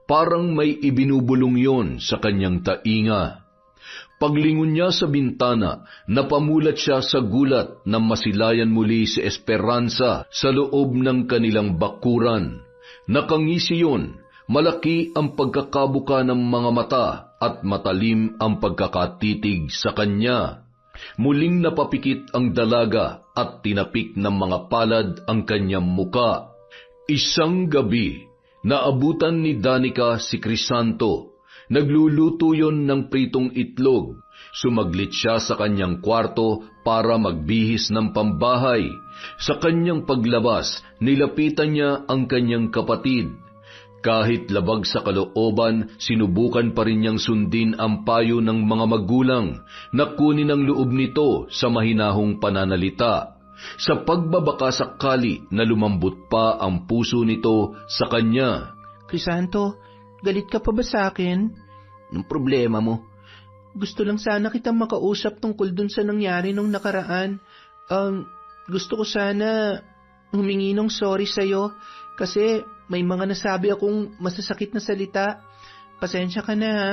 Parang may ibinubulong yon sa kanyang tainga. Paglingon niya sa bintana, napamulat siya sa gulat na masilayan muli si Esperanza sa loob ng kanilang bakuran. Nakangisi yun, malaki ang pagkakabuka ng mga mata at matalim ang pagkakatitig sa kanya. Muling napapikit ang dalaga at tinapik ng mga palad ang kanyang muka. Isang gabi, naabutan ni Danica si Crisanto. Nagluluto yon ng pritong itlog. Sumaglit siya sa kanyang kwarto para magbihis ng pambahay. Sa kanyang paglabas, nilapitan niya ang kanyang kapatid. Kahit labag sa kalooban, sinubukan pa rin niyang sundin ang payo ng mga magulang na kunin ang loob nito sa mahinahong pananalita. Sa pagbabaka sakali na lumambot pa ang puso nito sa kanya. Crisanto, galit ka pa ba sa akin? Anong problema mo? Gusto lang sana kitang makausap tungkol dun sa nangyari nung nakaraan. Gusto ko sana humingi ng sorry sa'yo kasi may mga nasabi akong masasakit na salita. Pasensya ka na ha.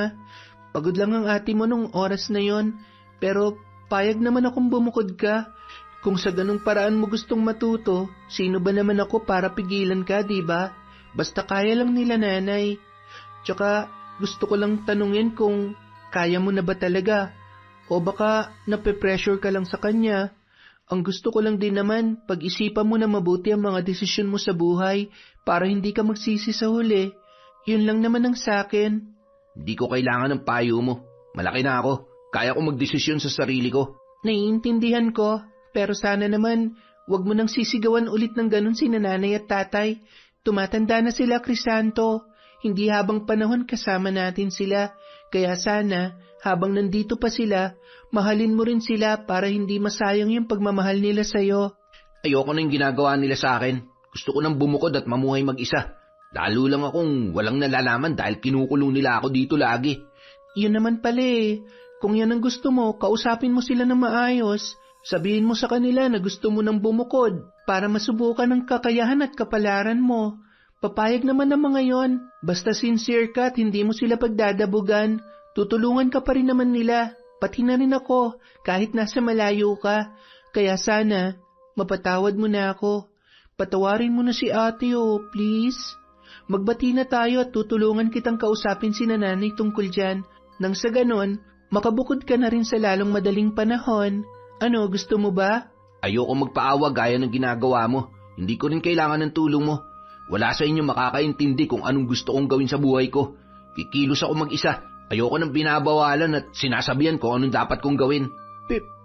Pagod lang ang ate mo nung oras na yon. Pero payag naman akong bumukod ka. Kung sa ganung paraan mo gustong matuto, sino ba naman ako para pigilan ka, diba? Basta kaya lang nila nanay. Tsaka gusto ko lang tanungin kung kaya mo na ba talaga? O baka nape-pressure ka lang sa kanya? Ang gusto ko lang din naman, pag-isipan mo na mabuti ang mga desisyon mo sa buhay para hindi ka magsisi sa huli. Yun lang naman ang sakin. Hindi ko kailangan ng payo mo. Malaki na ako. Kaya ko magdesisyon sa sarili ko. Naiintindihan ko, pero sana naman, wag mo nang sisigawan ulit ng ganun si nanay at tatay. Tumatanda na sila, Crisanto. Hindi habang panahon kasama natin sila. Kaya sana, habang nandito pa sila, mahalin mo rin sila para hindi masayang yung pagmamahal nila sa'yo. Ayoko na yung ginagawa nila sa akin. Gusto ko nang bumukod at mamuhay mag-isa. Lalo lang akong walang nalalaman dahil kinukulong nila ako dito lagi. Yun naman pala eh. Kung yan ang gusto mo, kausapin mo sila na maayos. Sabihin mo sa kanila na gusto mo nang bumukod para masubukan ang kakayahan at kapalaran mo. Papayag naman ang mga yon. Basta sincere ka at hindi mo sila pagdadabugan. Tutulungan ka pa rin naman nila. Pati na rin ako, kahit nasa malayo ka. Kaya sana, mapatawad mo na ako. Patawarin mo na si ate please. Magbati na tayo at tutulungan kitang kausapin si nanay tungkol dyan. Nang sa ganon, makabukod ka na rin sa lalong madaling panahon. Ano, gusto mo ba? Ayoko magpaawa gaya ng ginagawa mo. Hindi ko rin kailangan ng tulong mo. Wala sa inyo makakaintindi kung anong gusto kong gawin sa buhay ko. Kikilos ako mag-isa. Ayoko nang binabawalan at sinasabihan ko anong dapat kong gawin.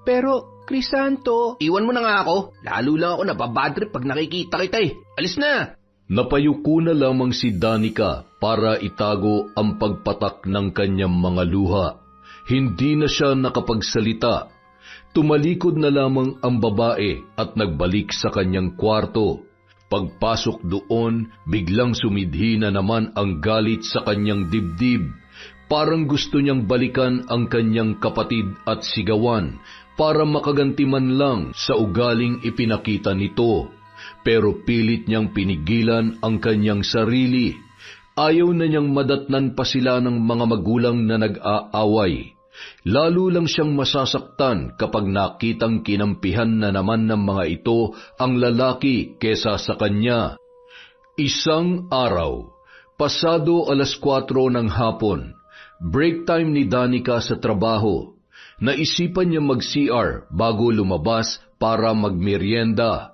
Pero, Crisanto... Iwan mo na nga ako. Lalo lang ako nababadrip pag nakikita kita eh. Alis na! Napayuko na lamang si Danica para itago ang pagpatak ng kanyang mga luha. Hindi na siya nakapagsalita. Tumalikod na lamang ang babae at nagbalik sa kanyang kwarto. Pagpasok doon, biglang sumidhi na naman ang galit sa kanyang dibdib. Parang gusto niyang balikan ang kanyang kapatid at sigawan para makaganti man lang sa ugaling ipinakita nito. Pero pilit niyang pinigilan ang kanyang sarili. Ayaw na niyang madatnan pa sila ng mga magulang na nag-aaway. Lalo lang siyang masasaktan kapag nakitang kinampihan na naman ng mga ito ang lalaki kesa sa kanya. Isang araw, pasado 4:00 ng hapon, break time ni Danica sa trabaho. Naisipan niya mag-CR bago lumabas para magmerienda.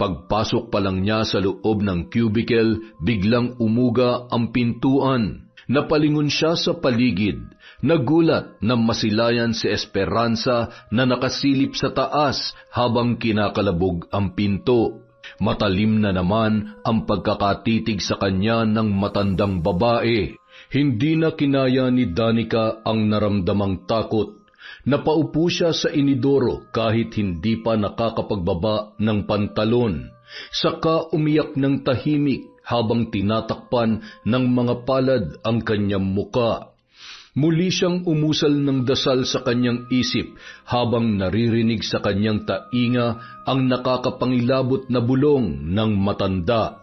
Pagpasok pa lang niya sa loob ng cubicle, biglang umuga ang pintuan. Napalingon siya sa paligid. Nagulat na masilayan si Esperanza na nakasilip sa taas habang kinakalabog ang pinto. Matalim na naman ang pagkakatitig sa kanya ng matandang babae. Hindi na kinaya ni Danica ang naramdamang takot. Napaupo siya sa inidoro kahit hindi pa nakakapagbaba ng pantalon. Saka umiyak ng tahimik habang tinatakpan ng mga palad ang kanyang muka. Muli siyang umusal ng dasal sa kanyang isip habang naririnig sa kanyang tainga ang nakakapangilabot na bulong ng matanda.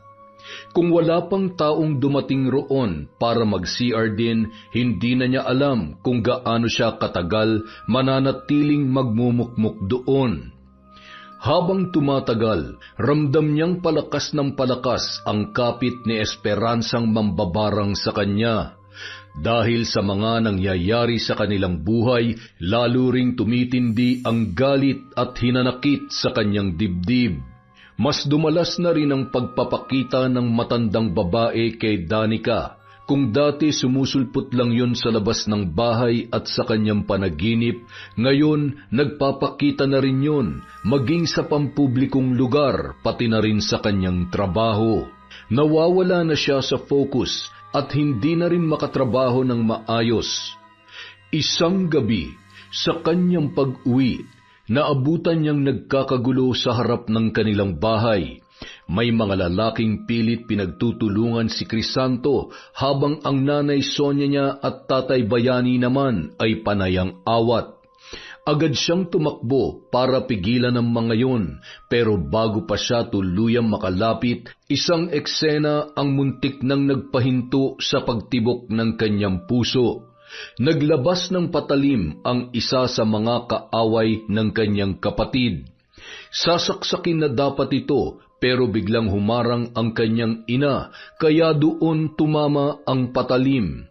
Kung wala pang taong dumating roon para mag-CR din, hindi na niya alam kung gaano siya katagal mananatiling magmumukmuk doon. Habang tumatagal, ramdam niyang palakas ng palakas ang kapit ni Esperansang mambabarang sa kanya. Dahil sa mga nangyayari sa kanilang buhay, lalo ring tumitindi ang galit at hinanakit sa kanyang dibdib. Mas dumalas na rin ang pagpapakita ng matandang babae kay Danica. Kung dati sumusulpot lang yon sa labas ng bahay at sa kanyang panaginip, ngayon nagpapakita na rin yon maging sa pampublikong lugar pati na rin sa kanyang trabaho. Nawawala na siya sa focus at hindi na rin makatrabaho ng maayos. Isang gabi, sa kanyang pag-uwi, naabutan niyang nagkakagulo sa harap ng kanilang bahay. May mga lalaking pilit pinagtutulungan si Crisanto habang ang nanay Sonia niya at tatay Bayani naman ay panayang awat. Agad siyang tumakbo para pigilan ang mga yon, pero bago pa siya tuluyang makalapit, isang eksena ang muntik nang nagpahinto sa pagtibok ng kanyang puso. Naglabas ng patalim ang isa sa mga kaaway ng kanyang kapatid. Sasaksakin na dapat ito, pero biglang humarang ang kanyang ina, kaya doon tumama ang patalim.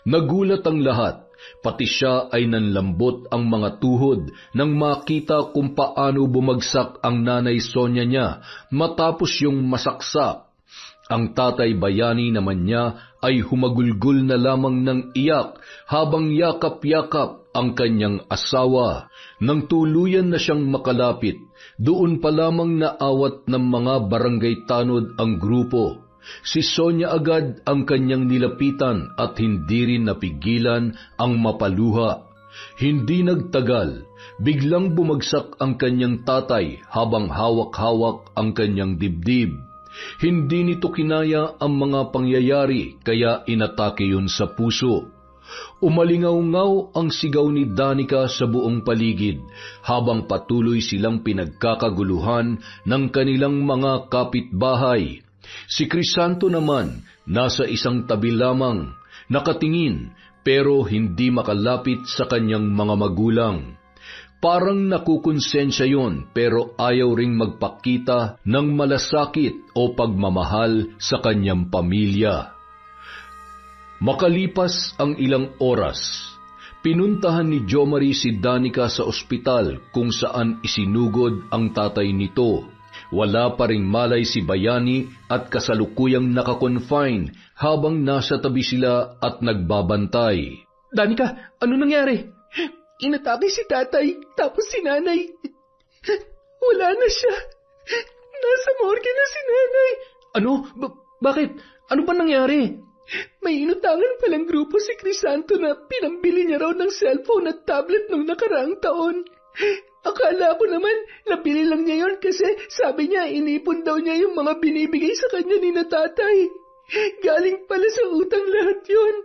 Nagulat ang lahat, Pati siya ay nanlambot ang mga tuhod nang makita kung paano bumagsak ang nanay Sonia niya matapos yung masaksak. Ang tatay Bayani naman niya ay humagulgol na lamang ng iyak habang yakap-yakap ang kanyang asawa. Nang tuluyan na siyang makalapit, doon pa lamang naawat ng mga barangay tanod ang grupo. Si Sonia agad ang kanyang nilapitan at hindi rin napigilan ang mapaluha. Hindi nagtagal, biglang bumagsak ang kanyang tatay habang hawak-hawak ang kanyang dibdib. Hindi nito kinaya ang mga pangyayari kaya inatake yun sa puso. Umalingaw-ngaw ang sigaw ni Danica sa buong paligid habang patuloy silang pinagkakaguluhan ng kanilang mga kapitbahay. Si Crisanto naman nasa isang tabi lamang, nakatingin pero hindi makalapit sa kanyang mga magulang. Parang nakukonsensya yon pero ayaw ring magpakita ng malasakit o pagmamahal sa kanyang pamilya. Makalipas ang ilang oras, pinuntahan ni Jomari si Danica sa ospital kung saan isinugod ang tatay nito. Wala pa ring malay si Bayani at kasalukuyang nakakonfine habang nasa tabi sila at nagbabantay. Danica, ano nangyari? Inatake si tatay, tapos si nanay. Wala na siya. Nasa morgue na si nanay. Ano? Bakit? Ano ba nangyari? May inutangan palang grupo si Crisanto na pinambili niya raw ng cellphone at tablet nung nakaraang taon. Akala ko naman, nabili lang niya yon kasi sabi niya inipon daw niya yung mga binibigay sa kanya ni natatay. Galing pala sa utang lahat yon.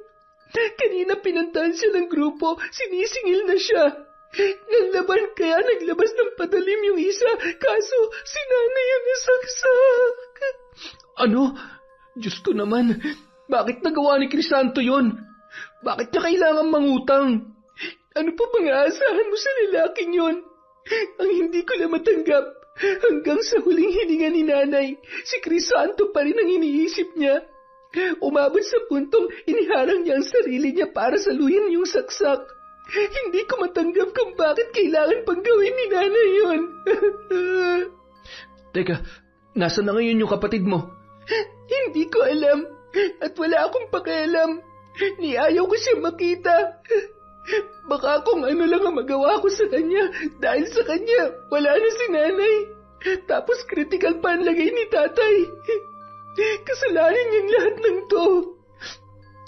Kanina pinantahan siya ng grupo, sinisingil na siya. Nang laban kaya naglabas ng padalim yung isa, kaso si nanay yung nasaksak. Ano? Diyos ko naman, bakit nagawa ni Crisanto yon? Bakit niya kailangan mangutang? Ano pa bang aasahan mo sa lalaking yon? Ang hindi ko na matanggap, hanggang sa huling hininga ni nanay, si Crisanto pa rin ang iniisip niya. Umabot sa puntong iniharang niya ang sarili niya para saluhin yung saksak. Hindi ko matanggap kung bakit kailangan pang gawin ni nanay yon. Teka, nasa na ngayon yung kapatid mo? Hindi ko alam, at wala akong pakialam. Niayaw ko siya makita. Baka kung ano lang ang magawa ko sa kanya, dahil sa kanya, wala na si nanay. Tapos critical pa ang lagay ni tatay. Kasalanan niyang lahat ng to.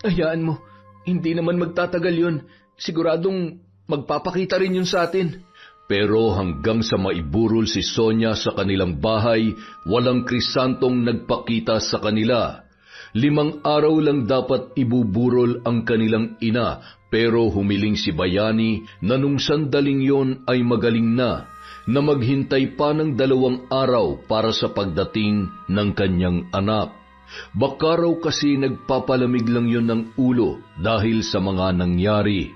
Hayaan mo, hindi naman magtatagal yun. Siguradong magpapakita rin yun sa atin. Pero hanggang sa maiburol si Sonia sa kanilang bahay, walang Crisantong nagpakita sa kanila. 5 araw lang dapat ibuburol ang kanilang ina, pero humiling si Bayani na nung sandaling yon ay magaling na maghintay pa ng 2 araw para sa pagdating ng kanyang anak. Baka raw kasi nagpapalamig lang yon ng ulo dahil sa mga nangyari.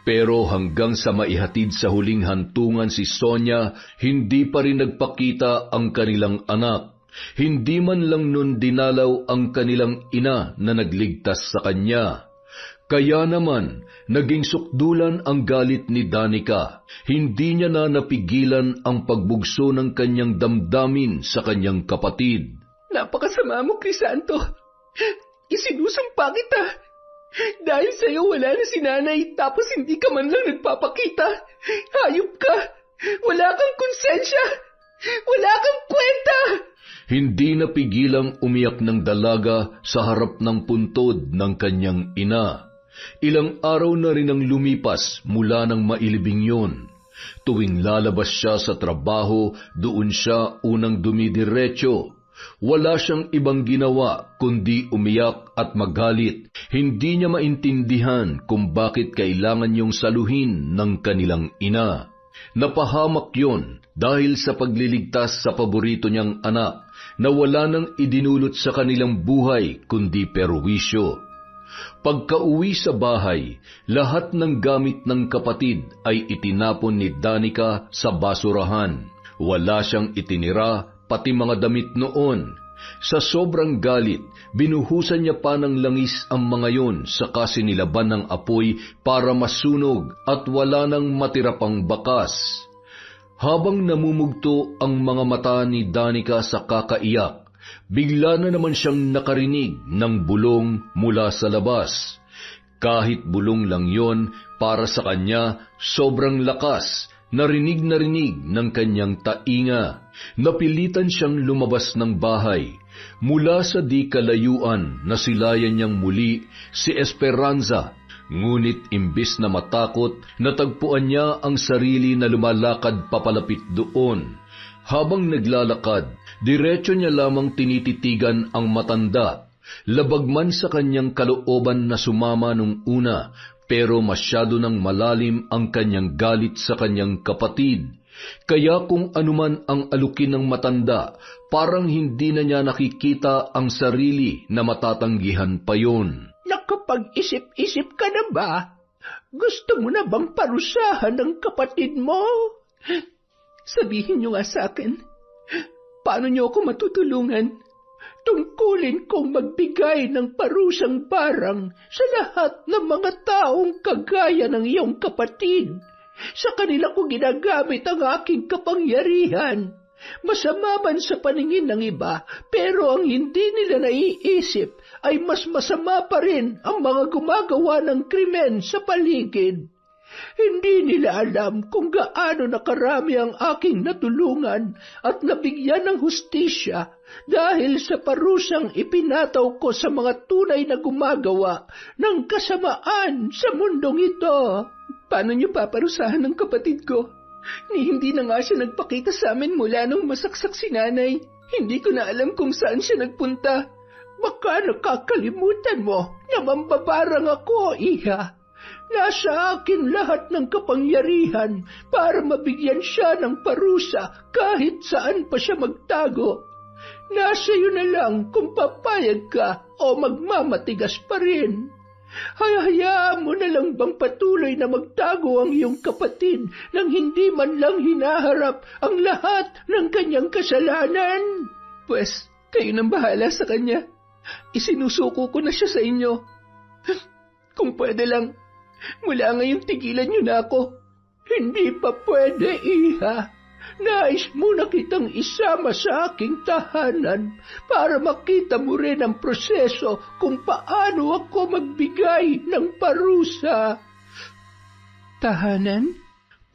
Pero hanggang sa maihatid sa huling hantungan si Sonia, hindi pa rin nagpakita ang kanilang anak. Hindi man lang nun dinalaw ang kanilang ina na nagligtas sa kanya. Kaya naman, naging sukdulan ang galit ni Danica. Hindi niya na napigilan ang pagbugso ng kanyang damdamin sa kanyang kapatid. Napakasama mo, Crisanto. Isinusumpa kita. Dahil sa'yo wala na si nanay, tapos hindi ka man lang nagpapakita. Hayop ka. Wala kang konsensya. Wala kang kwenta. Hindi napigilang umiyak ng dalaga sa harap ng puntod ng kanyang ina. Ilang araw na rin ang lumipas mula ng mailibing yon. Tuwing lalabas siya sa trabaho, doon siya unang dumidiretso. Wala siyang ibang ginawa kundi umiyak at magalit. Hindi niya maintindihan kung bakit kailangan niyong saluhin ng kanilang ina. Napahamak yon dahil sa pagliligtas sa paborito niyang anak na wala nang idinulot sa kanilang buhay kundi perwisyo. Pagkauwi sa bahay, lahat ng gamit ng kapatid ay itinapon ni Danica sa basurahan. Wala siyang itinira, pati mga damit noon. Sa sobrang galit, binuhusan niya pa ng langis ang mga yon saka sinilaban ng apoy para masunog at wala nang matira pang bakas. Habang namumugto ang mga mata ni Danica sa kakaiyak, bigla na naman siyang nakarinig ng bulong mula sa labas. Kahit bulong lang yon, para sa kanya sobrang lakas, narinig ng kanyang tainga. Napilitan siyang lumabas ng bahay. Mula sa di kalayuan, nasilayan niyang muli si Esperanza. Ngunit imbis na matakot, natagpuan niya ang sarili na lumalakad papalapit doon. Habang naglalakad, diretso niya lamang tinititigan ang matanda. Labag man sa kanyang kalooban na sumama nung una, pero masyado nang malalim ang kanyang galit sa kanyang kapatid. Kaya kung anuman ang alukin ng matanda, parang hindi na niya nakikita ang sarili na matatanggihan pa yon. Nakapag-isip-isip ka na ba? Gusto mo na bang parusahan ng kapatid mo? Sabihin niyo nga sa akin, paano niyo ako matutulungan? Tungkulin kong magbigay ng parusang barang sa lahat ng mga taong kagaya ng iyong kapatid. Sa kanila ko ginagamit ang aking kapangyarihan. Masama man sa paningin ng iba, pero ang hindi nila naiisip ay mas masama pa rin ang mga gumagawa ng krimen sa paligid. Hindi nila alam kung gaano nakarami ang aking natulungan at nabigyan ng hustisya dahil sa parusang ipinataw ko sa mga tunay na gumagawa ng kasamaan sa mundong ito. Paano niyo paparusahan ng kapatid ko? Hindi na nga siya nagpakita sa amin mula nung masaksak si nanay. Hindi ko na alam kung saan siya nagpunta. Baka nakakalimutan mo na mambabarang ako, iha. Nasa akin lahat ng kapangyarihan para mabigyan siya ng parusa kahit saan pa siya magtago. Nasa iyo na lang kung papayag ka o magmamatigas pa rin. Hayaan mo na lang bang patuloy na magtago ang iyong kapatid nang hindi man lang hinaharap ang lahat ng kanyang kasalanan? Pwes, kayo nang bahala sa kanya. Isinusuko ko na siya sa inyo. Kung pwede lang, mula ngayon tigilan niyo na ako. Hindi pa pwede, iha. Nais mo na kitang isama sa aking tahanan para makita mo rin ang proseso kung paano ako magbigay ng parusa. Tahanan?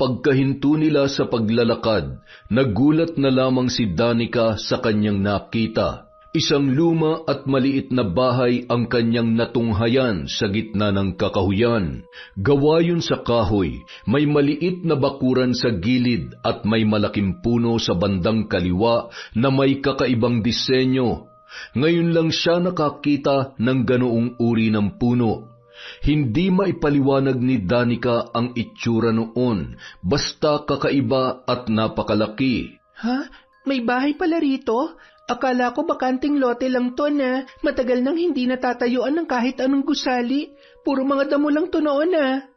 Pagkahinto nila sa paglalakad, nagulat na lamang si Danica sa kanyang nakita. Isang luma at maliit na bahay ang kanyang natunghayan sa gitna ng kakahuyan. Gawa yun sa kahoy, may maliit na bakuran sa gilid at may malaking puno sa bandang kaliwa na may kakaibang disenyo. Ngayon lang siya nakakita ng ganoong uri ng puno. Hindi maipaliwanag ni Danica ang itsura noon, basta kakaiba at napakalaki. Ha? May bahay pala rito? Akala ko bakanting lote lang to na matagal nang hindi natatayuan ng kahit anong gusali. Puro mga damo lang to noon na.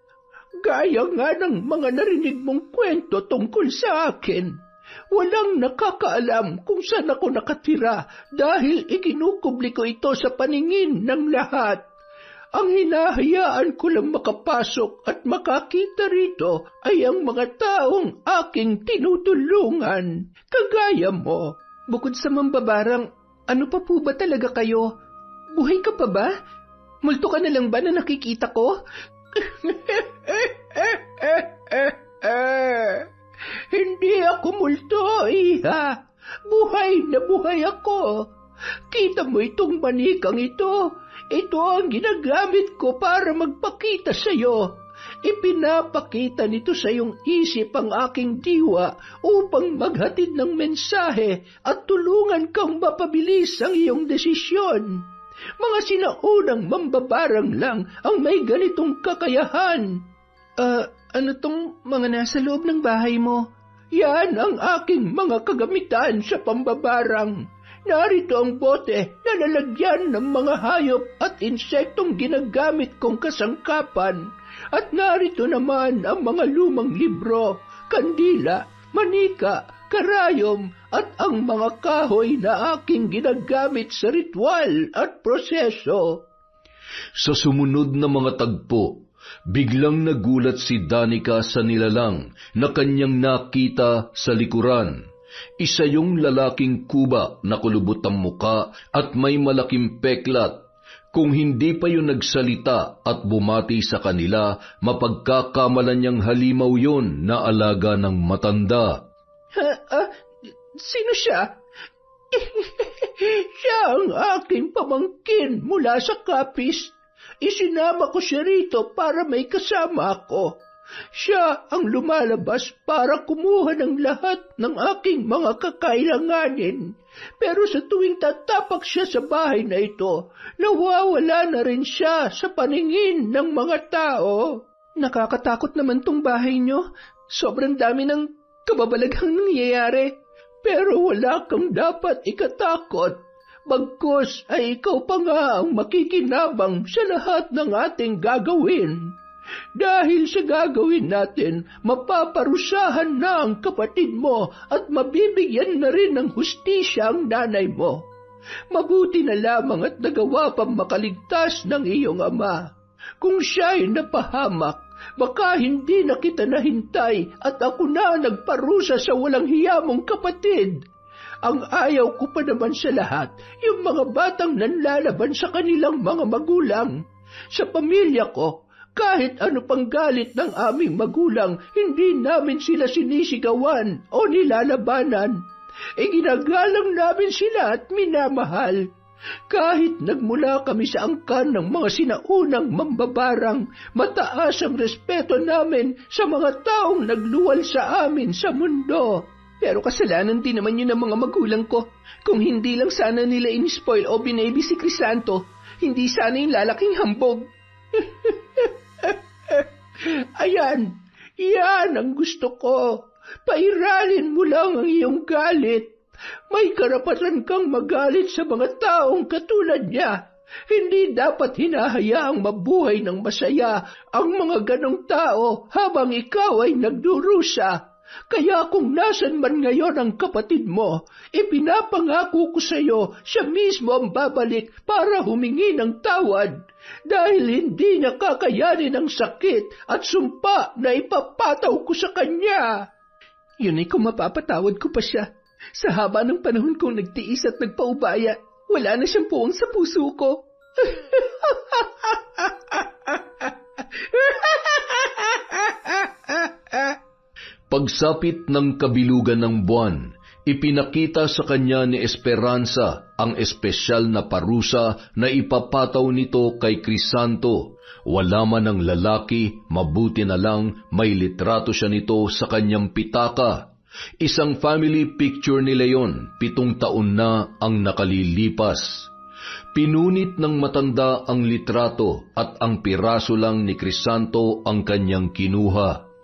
Gaya nga ng mga narinig mong kwento tungkol sa akin. Walang nakakaalam kung saan ako nakatira dahil ikinukubli ko ito sa paningin ng lahat. Ang hinahayaan ko lang makapasok at makakita rito ay ang mga taong aking tinutulungan, kagaya mo. Bukod sa mambabarang, ano pa po ba talaga kayo? Buhay ka pa ba? Multo ka na lang ba na nakikita ko? Hindi ako multo, iha. Buhay na buhay ako. Kita mo itong manikang ito. Ito ang ginagamit ko para magpakita sa iyo. Ipinapakita nito sa iyong isip ang aking diwa upang maghatid ng mensahe at tulungan kang mapabilis ang iyong desisyon. Mga sinaunang mambabarang lang ang may ganitong kakayahan. Ano tong mga nasa loob ng bahay mo? Yan ang aking mga kagamitan sa pambabarang. Narito ang bote na lalagyan ng mga hayop at insektong ginagamit kong kasangkapan. At narito naman ang mga lumang libro, kandila, manika, karayom at ang mga kahoy na aking ginagamit sa ritual at proseso. Sa sumunod na mga tagpo, biglang nagulat si Danica sa nilalang na kanyang nakita sa likuran. Isa yung lalaking kuba na kulubot ang muka at may malaking peklat. Kung hindi pa yun nagsalita at bumati sa kanila, mapagkakamalan niyang halimaw yun na alaga ng matanda. Sino siya? Siya ang aking pamangkin mula sa Capiz. Isinama ko siya rito para may kasama ako. Siya ang lumalabas para kumuha ng lahat ng aking mga kakailanganin. Pero sa tuwing tatapak siya sa bahay na ito, nawawala na rin siya sa paningin ng mga tao. Nakakatakot naman tong bahay niyo. Sobrang dami ng kababalaghang nangyayari. Pero wala kang dapat ikatakot. Bagkus ay ikaw pa nga ang makikinabang sa lahat ng ating gagawin. Dahil sa gagawin natin, mapaparusahan na ang kapatid mo at mabibigyan na rin ng hustisya ang nanay mo. Mabuti na lamang at nagawa pang makaligtas ng iyong ama. Kung siya'y napahamak, baka hindi na kita nahintay at ako na nagparusa sa walang hiya mong kapatid. Ang ayaw ko pa naman sa lahat, yung mga batang nanlalaban sa kanilang mga magulang. Sa pamilya ko, kahit ano pang galit ng aming magulang, hindi namin sila sinisigawan o nilalabanan. Ginagalang namin sila at minamahal. Kahit nagmula kami sa angkan ng mga sinaunang mambabarang, mataas ang respeto namin sa mga taong nagluwal sa amin sa mundo. Pero kasalanan din naman yun ng mga magulang ko. Kung hindi lang sana nila in-spoil o binaby si Crisanto, hindi sana yung lalaking hambog. Ayan, yan ang gusto ko. Pairalin mo lang ang iyong galit. May karapatan kang magalit sa mga taong katulad niya. Hindi dapat hinahayaang mabuhay ng masaya ang mga ganong tao habang ikaw ay nagdurusa. Kaya kung nasan man ngayon ang kapatid mo, ipinapangako ko sa iyo, siya mismo ang babalik para humingi ng tawad. Dahil hindi niya kakayanin ang sakit at sumpa na ipapataw ko sa kanya. Yun ay kung mapapatawad ko pa siya. Sa haba ng panahon kong nagtiis at nagpaubaya, wala na siyang puwang sa puso ko. Pagsapit ng kabilugan ng buwan, ipinakita sa kanya ni Esperanza ang espesyal na parusa na ipapataw nito kay Crisanto. Wala man ang lalaki, mabuti na lang may litrato siya nito sa kanyang pitaka. Isang family picture nila yon, 7 taon na ang nakalilipas. Pinunit ng matanda ang litrato at ang piraso lang ni Crisanto ang kanyang kinuha.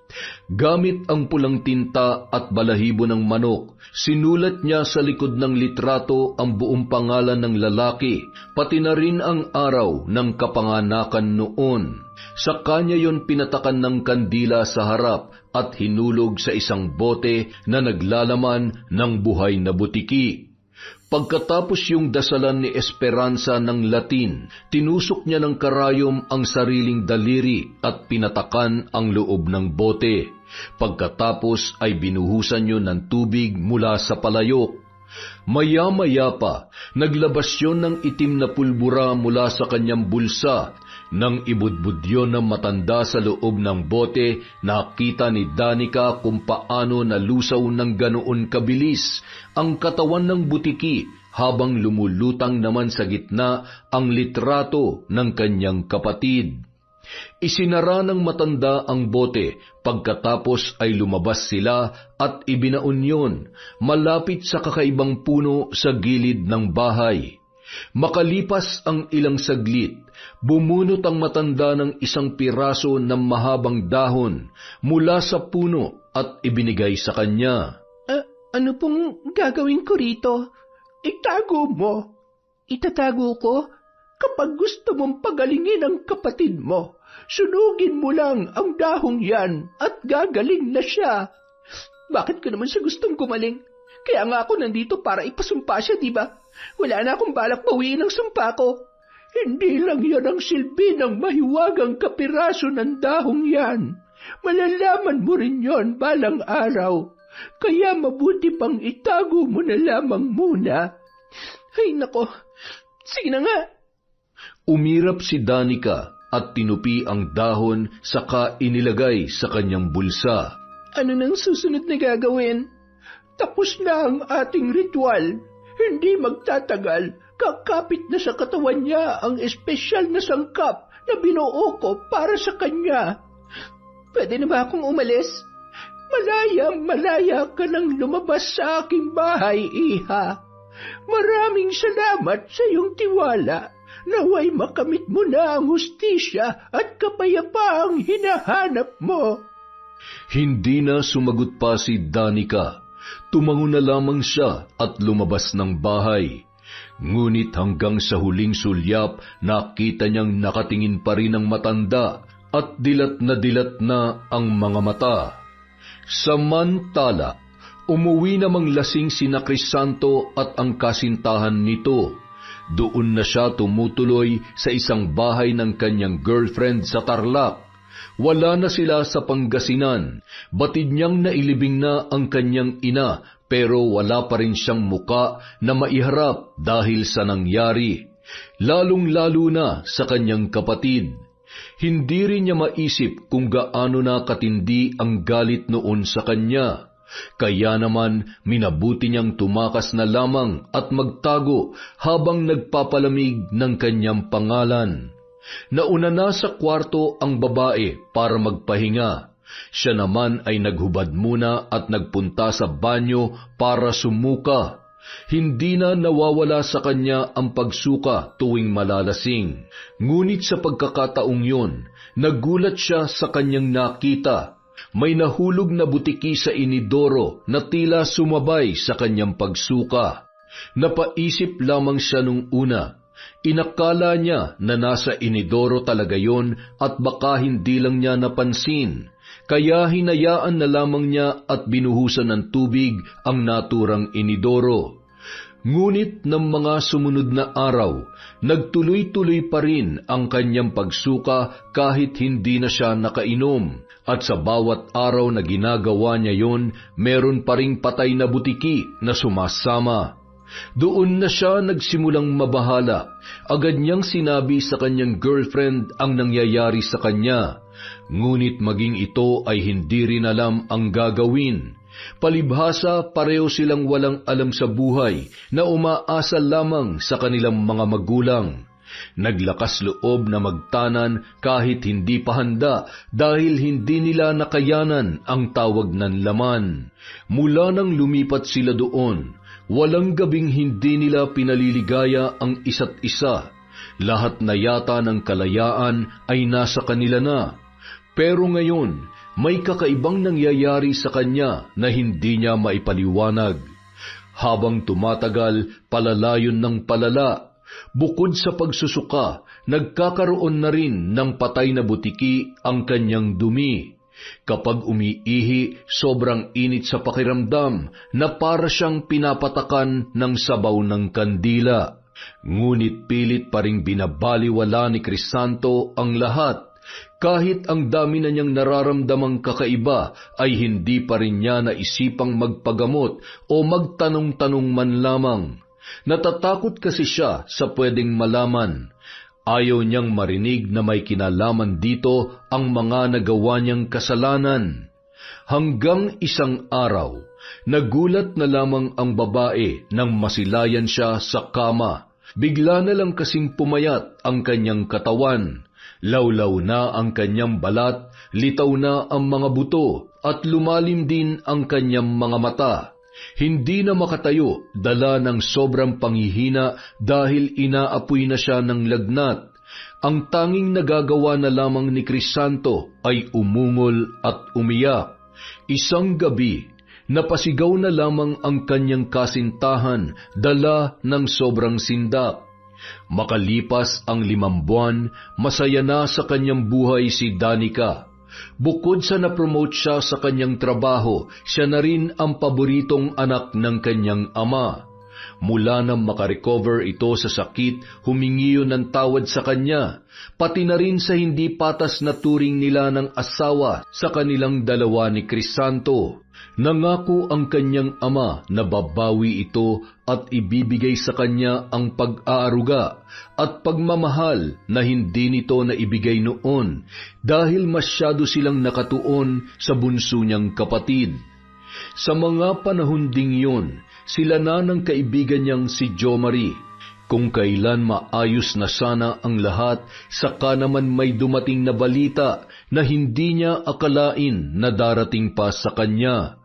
Gamit ang pulang tinta at balahibo ng manok, sinulat niya sa likod ng litrato ang buong pangalan ng lalaki, pati na rin ang araw ng kapanganakan noon. Sa kanya yon pinatakan ng kandila sa harap at hinulog sa isang bote na naglalaman ng buhay na butiki. Pagkatapos yung dasalan ni Esperanza ng Latin, tinusok niya ng karayom ang sariling daliri at pinatakan ang loob ng bote. Pagkatapos ay binuhusan niyo ng tubig mula sa palayok. Maya-maya pa, naglabas yun ng itim na pulbura mula sa kanyang bulsa. Nang ibudbud yun ng matanda sa loob ng bote, nakita ni Danica kung paano nalusaw ng ganoon kabilis ang katawan ng butiki habang lumulutang naman sa gitna ang litrato ng kanyang kapatid. Isinara ng matanda ang bote, pagkatapos ay lumabas sila at ibinaon yun malapit sa kakaibang puno sa gilid ng bahay. Makalipas ang ilang saglit, bumunot ang matanda ng isang piraso ng mahabang dahon mula sa puno at ibinigay sa kanya. Ano pong gagawin ko rito? Itago mo. Itatago ko? Kapag gusto mong pagalingin ang kapatid mo, sunugin mo lang ang dahong yan at gagaling na siya. Bakit ko naman siya gustong gumaling? Kaya nga ako nandito para ipasumpa siya, di ba? Wala na akong balak bawiin ang sumpa ko. Hindi lang yan ang silbi ng mahiwagang kapiraso ng dahong yan. Malalaman mo rin yon balang araw. Kaya mabuti pang itago mo na lamang muna. Ay nako, sige na nga. Umirap si Danica at tinupi ang dahon saka inilagay sa kanyang bulsa. Ano nang susunod na gagawin? Tapos na ang ating ritual. Hindi magtatagal, kakapit na sa katawan niya ang espesyal na sangkap na binuo ko para sa kanya. Pwede na ba akong umalis? Malaya ka nang lumabas sa aking bahay, Iha. Maraming salamat sa iyong tiwala. Naway makamit mo na ang hustisya at kapayapaang hinahanap mo. Hindi na sumagot pa si Danica. Tumango na lamang siya at lumabas ng bahay. Ngunit hanggang sa huling sulyap, nakita niyang nakatingin pa rin ang matanda at dilat na ang mga mata. Samantala, umuwi namang lasing sina Crisanto at ang kasintahan nito. Doon na siya tumutuloy sa isang bahay ng kanyang girlfriend sa Tarlac. Wala na sila sa Pangasinan. Batid niyang nailibing na ang kanyang ina, pero wala pa rin siyang muka na maiharap dahil sa nangyari. Lalong-lalo na sa kanyang kapatid. Hindi rin niya maisip kung gaano na katindi ang galit noon sa kanya. Kaya naman minabuti niyang tumakas na lamang at magtago habang nagpapalamig ng kanyang pangalan. Nauna na sa kwarto ang babae para magpahinga. Siya naman ay naghubad muna at nagpunta sa banyo para sumuka. Hindi na nawawala sa kanya ang pagsuka tuwing malalasing. Ngunit sa pagkakataong yun, nagulat siya sa kanyang nakita. May nahulog na butiki sa inidoro na tila sumabay sa kanyang pagsuka. Napaisip lamang siya nung una. Inakala niya na nasa inidoro talaga yon at baka hindi lang niya napansin. Kaya hinayaan na lamang niya at binuhusan ng tubig ang naturang inidoro. Ngunit ng mga sumunod na araw, nagtuloy-tuloy pa rin ang kanyang pagsuka kahit hindi na siya nakainom. At sa bawat araw na ginagawa niya yon, meron pa ring patay na butiki na sumasama. Doon na siya nagsimulang mabahala. Agad niyang sinabi sa kanyang girlfriend ang nangyayari sa kanya. Ngunit maging ito ay hindi rin alam ang gagawin. Palibhasa pareho silang walang alam sa buhay na umaasa lamang sa kanilang mga magulang. Naglakas loob na magtanan kahit hindi pa handa dahil hindi nila nakayanan ang tawag ng laman. Mula nang lumipat sila doon, walang gabing hindi nila pinaliligaya ang isa't isa. Lahat na yata ng kalayaan ay nasa kanila na. Pero ngayon, may kakaibang nangyayari sa kanya na hindi niya maipaliwanag. Habang tumatagal, palalayon ng palala. Bukod sa pagsusuka, nagkakaroon na rin ng patay na butiki ang kanyang dumi. Kapag umiihi, sobrang init sa pakiramdam na para siyang pinapatakan ng sabaw ng kandila. Ngunit pilit pa ring binabaliwala ni Crisanto ang lahat. Kahit ang dami na niyang nararamdamang kakaiba ay hindi pa rin niya naisipang magpagamot o magtanong-tanong man lamang. Natatakot kasi siya sa pwedeng malaman. Ayaw niyang marinig na may kinalaman dito ang mga nagawa niyang kasalanan. Hanggang isang araw, nagulat na lamang ang babae nang masilayan siya sa kama. Bigla na lang kasing pumayat ang kanyang katawan. Lawlaw na ang kanyang balat, litaw na ang mga buto, at lumalim din ang kanyang mga mata. Hindi na makatayo, dala ng sobrang panghihina dahil inaapoy na siya ng lagnat. Ang tanging nagagawa na lamang ni Crisanto ay umungol at umiyak. Isang gabi, napasigaw na lamang ang kanyang kasintahan, dala ng sobrang sindak. Makalipas ang 5 buwan, masaya na sa kanyang buhay si Danica. Bukod sa napromote siya sa kanyang trabaho, siya na rin ang paboritong anak ng kanyang ama. Mula nang makarecover ito sa sakit, humingi yun ng tawad sa kanya, pati na rin sa hindi patas na turing nila ng asawa sa kanilang dalawa ni Crisanto. Nangako ang kanyang ama na babawi ito at ibibigay sa kanya ang pag-aaruga at pagmamahal na hindi nito naibigay noon dahil masyado silang nakatuon sa bunso niyang kapatid. Sa mga panahon ding yun, sila na ng kaibigan niyang si Jomari. Kung kailan maayos na sana ang lahat, saka naman may dumating na balita na hindi niya akalain na darating pa sa kanya.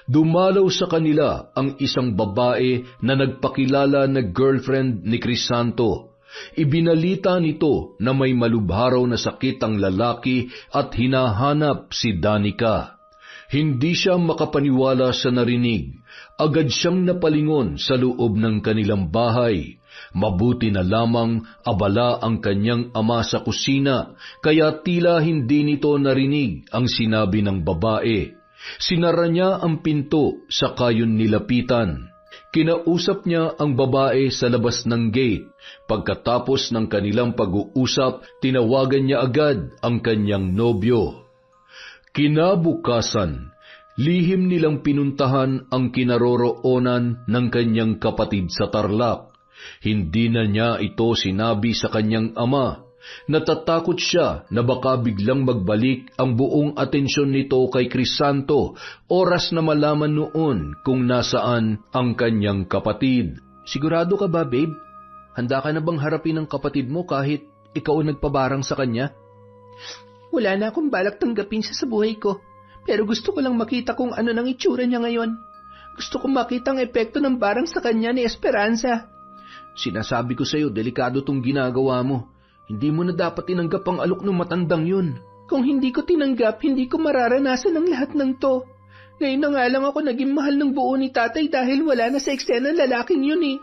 Dumalaw sa kanila ang isang babae na nagpakilala na girlfriend ni Crisanto. Ibinalita nito na may malubharaw na sakit ang lalaki at hinahanap si Danica. Hindi siya makapaniwala sa narinig. Agad siyang napalingon sa loob ng kanilang bahay. Mabuti na lamang abala ang kanyang ama sa kusina, kaya tila hindi nito narinig ang sinabi ng babae. Sinara niya ang pinto sa kayon nilapitan. Kinausap niya ang babae sa labas ng gate. Pagkatapos ng kanilang pag-uusap, tinawagan niya agad ang kanyang nobyo. Kinabukasan, lihim nilang pinuntahan ang kinaroroonan ng kanyang kapatid sa Tarlac. Hindi na niya ito sinabi sa kanyang ama. Natatakot siya na baka biglang magbalik ang buong atensyon nito kay Crisanto oras na malaman noon kung nasaan ang kanyang kapatid. Sigurado ka ba, babe? Handa ka na bang harapin ang kapatid mo kahit ikaw ang nagpabarang sa kanya? Wala na akong balak tanggapin siya sa buhay ko, pero gusto ko lang makita kung ano nang itsura niya ngayon. Gusto kong makita ang epekto ng barang sa kanya ni Esperanza. Sinasabi ko sa'yo, delikado tong ginagawa mo. Hindi mo na dapat tinanggap ang alok ng matandang yun. Kung hindi ko tinanggap, hindi ko mararanasan ang lahat ng to. Ngayon na nga lang ako naging mahal ng buo ni tatay dahil wala na sa eksena ng lalaking yun eh.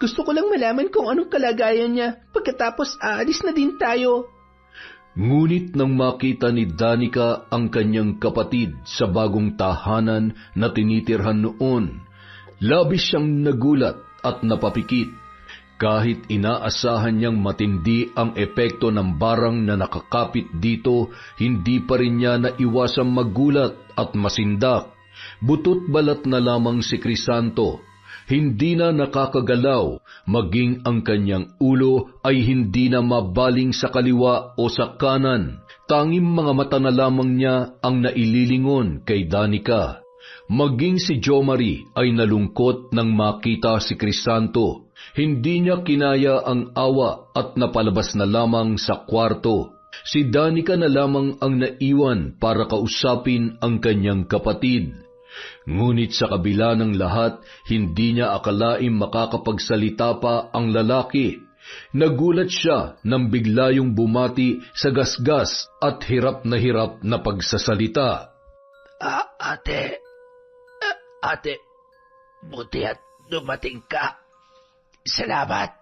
Gusto ko lang malaman kung anong kalagayan niya. Pagkatapos aalis na din tayo. Ngunit nang makita ni Danica ang kanyang kapatid sa bagong tahanan na tinitirhan noon, labis siyang nagulat at napapikit. Kahit inaasahan niyang matindi ang epekto ng barang na nakakapit dito, hindi pa rin niya naiwasang magulat at masindak. Butot balat na lamang si Crisanto. Hindi na nakakagalaw, maging ang kanyang ulo ay hindi na mabaling sa kaliwa o sa kanan. Tanging mga mata na lamang niya ang naililingon kay Danica. Maging si Jomari ay nalungkot nang makita si Crisanto. Hindi niya kinaya ang awa at napalabas na lamang sa kwarto. Si Danica na lamang ang naiwan para kausapin ang kanyang kapatid. Ngunit sa kabila ng lahat, hindi niya akalaing makakapagsalita pa ang lalaki. Nagulat siya nang bigla yung bumati sa gasgas at hirap na pagsasalita. Ate, buti at dumating ka. Salamat.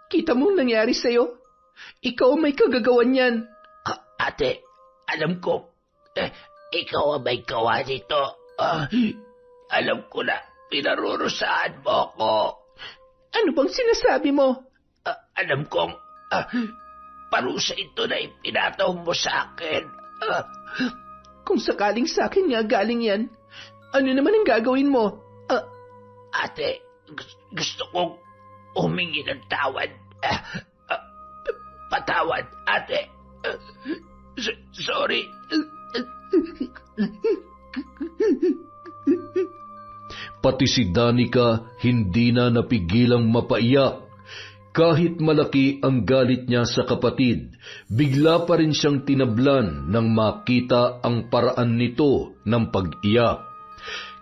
Kita mo ang nangyari sa'yo? Ikaw may kagagawan yan. Ate, alam ko, ikaw ang may gawa nito. Alam ko na, pinarurusahan mo ako. Ano bang sinasabi mo? Alam kong, parusa ito na ipinataw mo sa akin. Kung sakaling sa akin nga galing yan, ano naman ang gagawin mo? Ate, gusto kong humingi ng tawad. Patawad, ate. Sorry. Pati si Danica hindi na napigilang mapaiyak. Kahit malaki ang galit niya sa kapatid, bigla pa rin siyang tinablan nang makita ang paraan nito ng pag-iyak.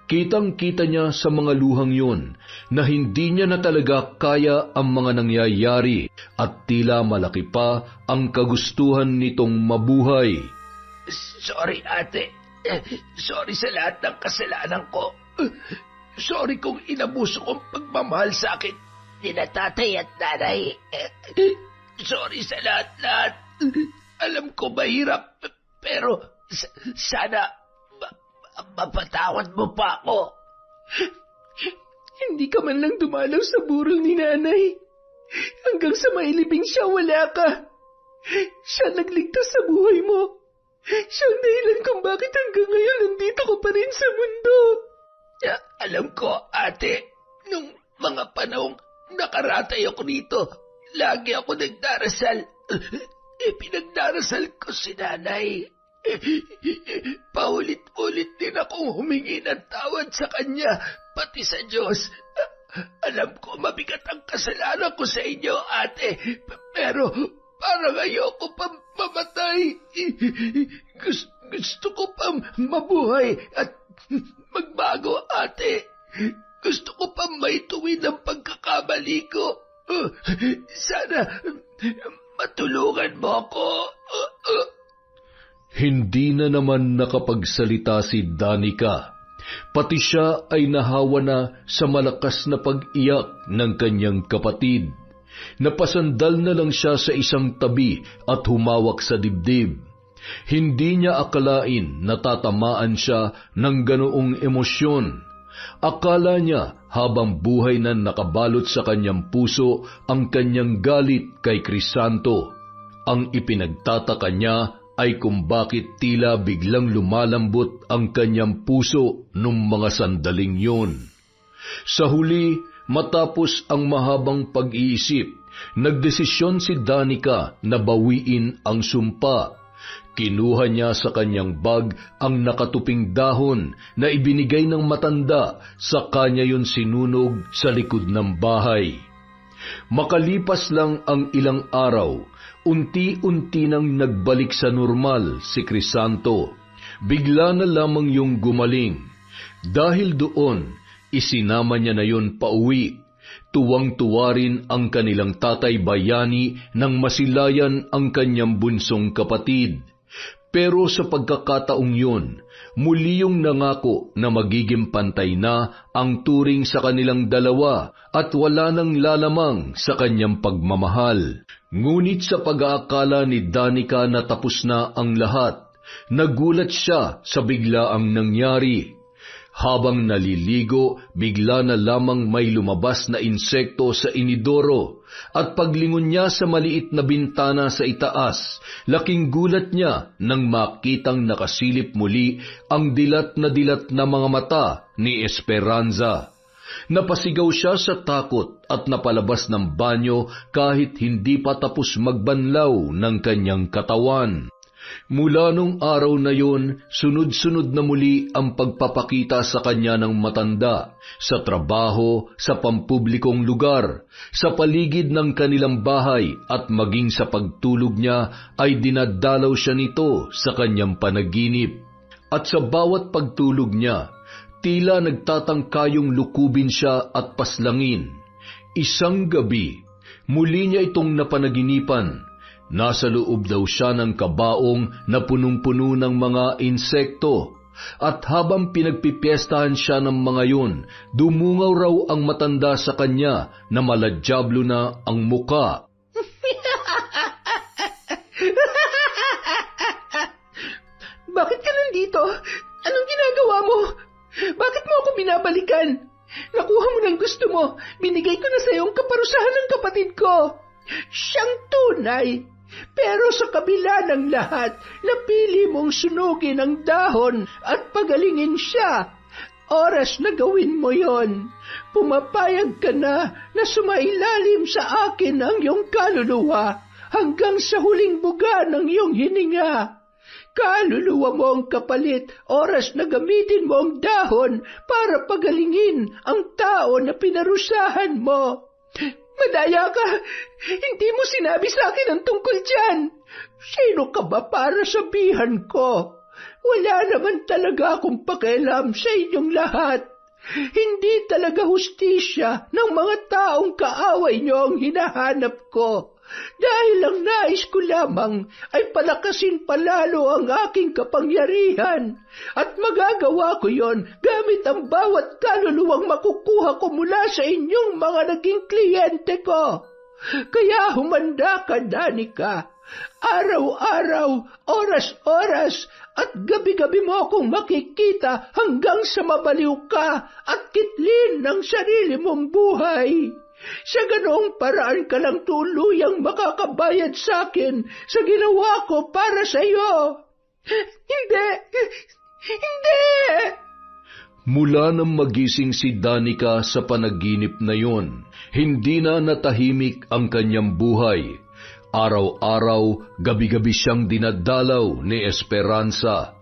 Kitang-kita niya sa mga luhang yun na hindi niya na talaga kaya ang mga nangyayari at tila malaki pa ang kagustuhan nitong mabuhay. Sorry, ate. Sorry sa lahat ng kasalanan ko. Sorry kung inabuso kong pagmamahal sa akin ni na tatay at nanay. Sorry sa lahat-lahat. Alam ko mahirap, Pero sana mapatawad mo pa ako. Hindi ka man lang dumalaw sa burol ni nanay. Hanggang sa mailibing siya, wala ka. Siya nagligtas sa buhay mo. Siya ang dahilan kung bakit hanggang ngayon nandito ka pa rin sa mundo. Alam ko, ate, nung mga panahong nakaratay ako dito, lagi ako nagdarasal. Pinagdarasal ko si nanay. Paulit-ulit din akong humingi ng tawad sa kanya, pati sa Diyos. Alam ko mabigat ang kasalanan ko sa inyo, ate, pero parang ayoko pa mamatay. Gusto ko pa mabuhay at magbago, ate. Gusto ko pa maituwid ang pagkakamali ko. Sana matulungan mo ako. Hindi na naman nakapagsalita si Danica. Pati siya ay nahawa na sa malakas na pag-iyak ng kanyang kapatid. Napasandal na lang siya sa isang tabi at humawak sa dibdib. Hindi niya akalain na tatamaan siya ng ganoong emosyon. Akala niya habang buhay na nakabalot sa kanyang puso ang kanyang galit kay Crisanto. Ang ipinagtataka niya ay kung bakit tila biglang lumalambot ang kanyang puso nung mga sandaling yun. Sa huli, matapos ang mahabang pag-iisip, nagdesisyon si Danica na bawiin ang sumpa. Kinuha niya sa kanyang bag ang nakatuping dahon na ibinigay ng matanda, sa kanya yun sinunog sa likod ng bahay. Makalipas lang ang ilang araw, unti-unti nang nagbalik sa normal si Crisanto. Bigla na lamang yung gumaling. Dahil doon, isinama niya na yun pauwi. Tuwang-tuwa rin ang kanilang tatay bayani nang masilayan ang kanyang bunsong kapatid. Pero sa pagkakataong yun, muli yung nangako na magiging pantay na ang turing sa kanilang dalawa at wala nang lalamang sa kanyang pagmamahal. Ngunit sa pag-aakala ni Danica na tapos na ang lahat, nagulat siya sa biglaang nangyari. Habang naliligo, bigla na lamang may lumabas na insekto sa inidoro, at paglingon niya sa maliit na bintana sa itaas, laking gulat niya nang makitang nakasilip muli ang dilat na mga mata ni Esperanza. Napasigaw siya sa takot at napalabas ng banyo kahit hindi pa tapos magbanlaw ng kanyang katawan. Mula nung araw na yun, sunod-sunod na muli ang pagpapakita sa kanya ng matanda, sa trabaho, sa pampublikong lugar, sa paligid ng kanilang bahay at maging sa pagtulog niya ay dinadalaw siya nito sa kanyang panaginip. At sa bawat pagtulog niya, tila nagtatangkayong lukubin siya at paslangin. Isang gabi, muli niya itong napanaginipan. Nasa loob daw siya ng kabaong na punong-puno ng mga insekto. At habang pinagpipiestahan siya ng mga yun, dumungaw raw ang matanda sa kanya na maladyablo na ang muka. Bakit ka nandito? Anong ginagawa mo? Bakit mo ako binabalikan? Nakuha mo ng gusto mo. Binigay ko na sa iyo ang kaparusahan ng kapatid ko. Siyang tunay. Pero sa kabila ng lahat, napili mong sunugin ang dahon at pagalingin siya. Oras na gawin mo yon. Pumapayag ka na sumailalim sa akin ang iyong kaluluwa hanggang sa huling buga ng iyong hininga. Kaluluwa mo ang kapalit, oras na gamitin mo ang dahon para pagalingin ang tao na pinarusahan mo. Madaya ka! Hindi mo sinabi sa akin ang tungkol dyan. Sino ka ba para sabihan ko? Wala naman talaga akong pakialam sa inyong lahat. Hindi talaga hustisya ng mga taong kaaway niyo ang hinahanap ko. Dahil ang nais ko lamang ay palakasin palalo ang aking kapangyarihan. At magagawa ko yon gamit ang bawat kaluluwang makukuha ko mula sa inyong mga naging kliyente ko. Kaya humanda ka, Danica. Araw-araw, oras-oras, at gabi-gabi mo akong makikita hanggang sa mabaliw ka at kitlin ng sarili mong buhay. Sa ganoong paraan ka lang tuluyang makakabayad sa akin sa ginawa ko para sa iyo. Hindi! Hindi! Mula nang magising si Danica sa panaginip na yon, hindi na natahimik ang kanyang buhay. Araw-araw, gabi-gabi siyang dinadalaw ni Esperanza.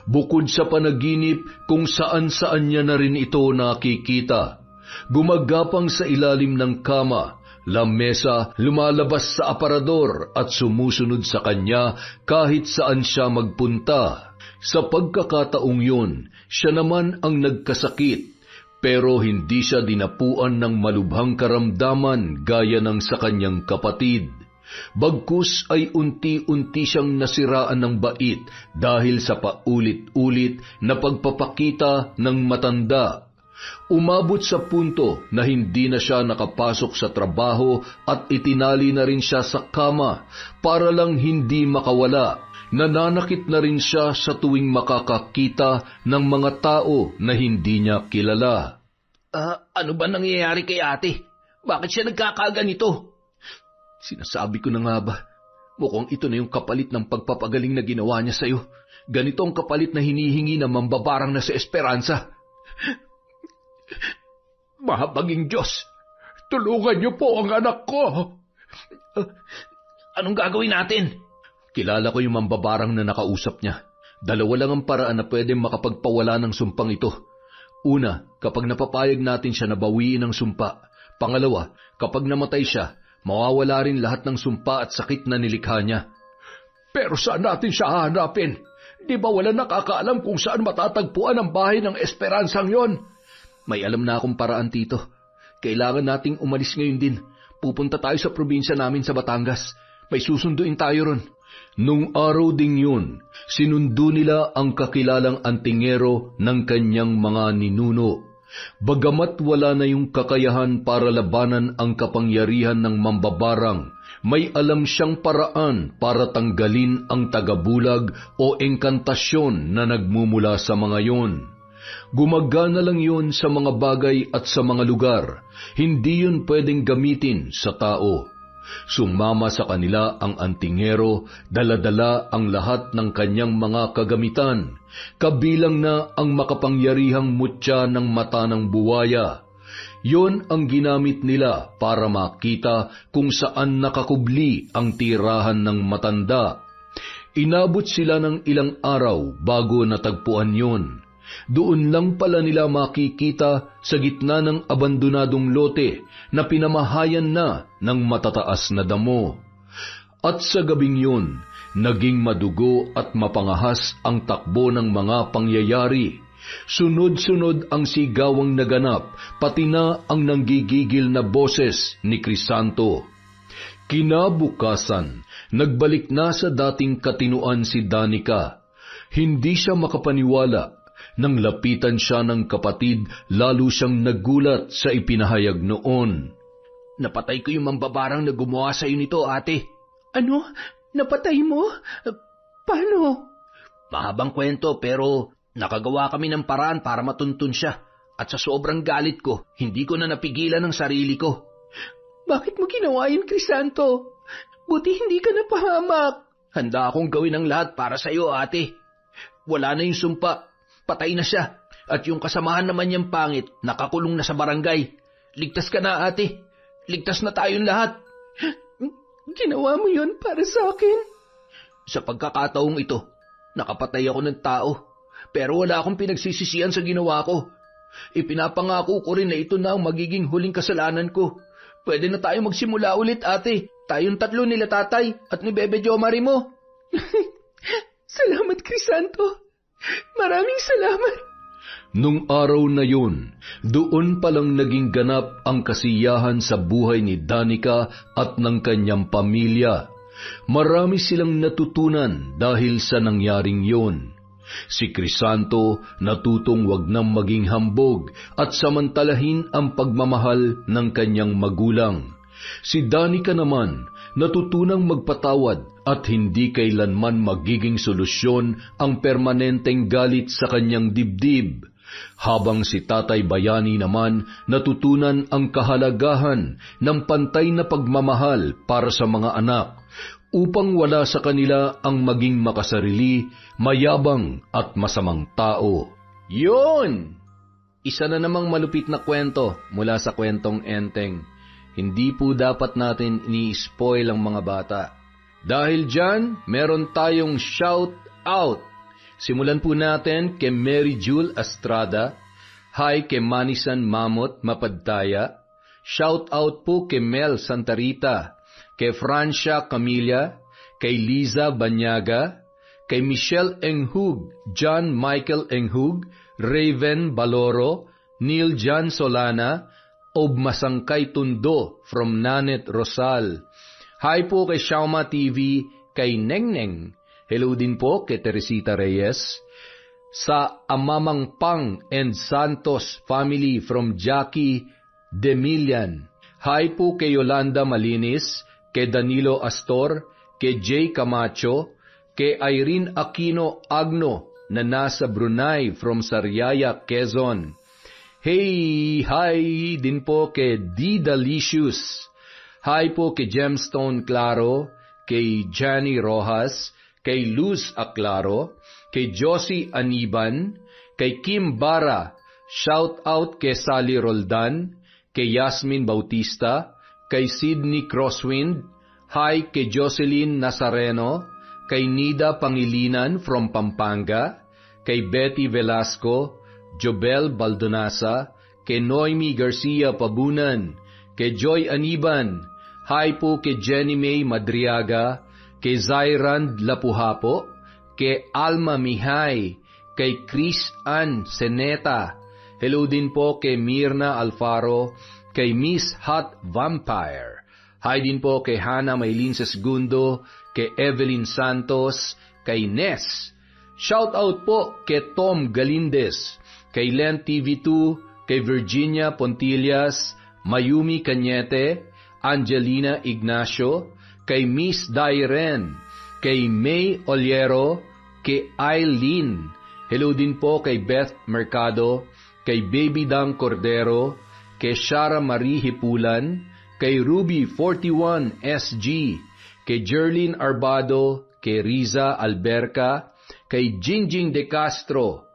Bukod sa panaginip kung saan-saan niya na rin ito nakikita. Gumagapang sa ilalim ng kama, lamesa, lumalabas sa aparador at sumusunod sa kanya kahit saan siya magpunta. Sa pagkakataong yun, siya naman ang nagkasakit, pero hindi siya dinapuan ng malubhang karamdaman gaya ng sa kanyang kapatid. Bagkus ay unti-unti siyang nasiraan ng bait dahil sa paulit-ulit na pagpapakita ng matanda. Umabot sa punto na hindi na siya nakapasok sa trabaho at itinali na rin siya sa kama para lang hindi makawala. Nananakit na rin siya sa tuwing makakakita ng mga tao na hindi niya kilala. Ano ba nangyayari kay ate? Bakit siya nagkakaganito? Sinasabi ko na nga ba, mukhang ito na yung kapalit ng pagpapagaling na ginawa niya sa'yo. Ganito ang kapalit na hinihingi ng mambabarang na si Esperanza. Mahabaging Diyos, tulungan niyo po ang anak ko. Anong gagawin natin? Kilala ko yung mambabarang na nakausap niya. Dalawa lang ang paraan na pwedeng makapagpawala ng sumpang ito. Una, kapag napapayag natin siya na bawiin ang sumpa. Pangalawa, kapag namatay siya, mawawala rin lahat ng sumpa at sakit na nilikha niya. Pero saan natin siya hahanapin? Di ba wala nakakaalam kung saan matatagpuan ang bahay ng Esperansang yon? May alam na akong paraan, Tito. Kailangan nating umalis ngayon din. Pupunta tayo sa probinsya namin sa Batangas. May susunduin tayo ron. Nung araw ding yun, sinundo nila ang kakilalang antingero ng kanyang mga ninuno. Bagamat wala na yung kakayahan para labanan ang kapangyarihan ng mambabarang, may alam siyang paraan para tanggalin ang tagabulag o engkantasyon na nagmumula sa mga yon. Gumagana lang yun sa mga bagay at sa mga lugar, hindi yun pwedeng gamitin sa tao. Sumama sa kanila ang antingero, dala-dala ang lahat ng kanyang mga kagamitan, kabilang na ang makapangyarihang mutya ng mata ng buwaya. Yon ang ginamit nila para makita kung saan nakakubli ang tirahan ng matanda. Inabot sila ng ilang araw bago natagpuan yon. Doon lang pala nila makikita sa gitna ng abandonadong lote na pinamahayan na ng matataas na damo. At sa gabing yun, naging madugo at mapangahas ang takbo ng mga pangyayari. Sunod-sunod ang sigawang naganap, pati na ang nanggigigil na boses ni Crisanto. Kinabukasan, nagbalik na sa dating katinuan si Danica. Hindi siya makapaniwala. Nang lapitan siya ng kapatid, lalo siyang nagulat sa ipinahayag noon. Napatay ko yung mambabarang na gumawa sa'yo nito, ate. Ano? Napatay mo? Paano? Mahabang kwento pero nakagawa kami ng paraan para matuntun siya. At sa sobrang galit ko, hindi ko na napigilan ang sarili ko. Bakit mo ginawa yun, Crisanto? Buti hindi ka napahamak. Handa akong gawin ang lahat para sa'yo, ate. Wala na yung sumpa. Patay na siya. At yung kasamahan naman niyang pangit, nakakulong na sa barangay. Ligtas ka na, ate. Ligtas na tayong lahat. Ginawa mo yun para sa akin? Sa pagkakataong ito, nakapatay ako ng tao. Pero wala akong pinagsisisihan sa ginawa ko. Ipinapangako ko rin na ito na ang magiging huling kasalanan ko. Pwede na tayo magsimula ulit, ate. Tayong tatlo nila tatay at ni Bebe Jomari mo. Salamat, Crisanto. Maraming salamat. Nung araw na yun, doon palang naging ganap ang kasiyahan sa buhay ni Danica at ng kanyang pamilya. Marami silang natutunan dahil sa nangyaring yun. Si Crisanto natutong wag nang maging hambog at samantalahin ang pagmamahal ng kanyang magulang. Si Danica naman, natutunang magpatawad at hindi kailanman magiging solusyon ang permanenteng galit sa kanyang dibdib. Habang si Tatay Bayani naman natutunan ang kahalagahan ng pantay na pagmamahal para sa mga anak upang wala sa kanila ang maging makasarili, mayabang at masamang tao. Yun! Isa na namang malupit na kwento mula sa kwentong Enteng. Hindi po dapat natin ini-spoil ang mga bata. Dahil dyan, meron tayong shout out. Simulan po natin kay Mary Jewel Estrada. Hi kay Manisan Mamot Mapadtaya. Shout out po kay Mel Santarita, kay Francia Camilla, kay Liza Banyaga, kay Michelle Enghug, John Michael Enghug, Raven Baloro, Neil John Solana, Ob Masangkay Tundo from Nanet Rosal. Hi po kay Shauma TV, kay Nengneng. Hello din po kay Teresita Reyes. Sa Amamang Pang and Santos family from Jackie Demilian. Hi po kay Yolanda Malinis, kay Danilo Astor, kay Jay Camacho, kay Irene Aquino Agno na nasa Brunei from Sariaya, Quezon. Hey, hi din po kay D. Delicious. Hi po kay Gemstone Claro, kay Johnny Rojas, kay Luz Aclaro, kay Josie Aniban, kay Kim Bara. Shout out kay Sally Roldan, kay Yasmin Bautista, kay Sydney Crosswind. Hi kay Jocelyn Nazareno, kay Nida Pangilinan from Pampanga, kay Betty Velasco, Jobel Baldonasa, kay Noemi Garcia Pabunan, kay Joy Aniban. Hi po kay Jenny May Madriaga, kay Zairand Lapuhapo, kay Alma Mihay, kay Chris Ann Seneta. Hello din po kay Mirna Alfaro, kay Miss Hot Vampire. Hi din po kay Hannah Maylin Segundo, kay Evelyn Santos, kay Ness. Shout out po kay Tom Galindez, kay Len TV2, kay Virginia Pontillas, Mayumi Cañete, Angelina Ignacio, kay Miss Dairen, kay May Oliero, kay Eileen. Hello din po kay Beth Mercado, kay Baby Dang Cordero, kay Shara Marie Hipulan, kay Ruby 41 SG, kay Jerlyn Arbado, kay Riza Alberca, kay Jingjing De Castro,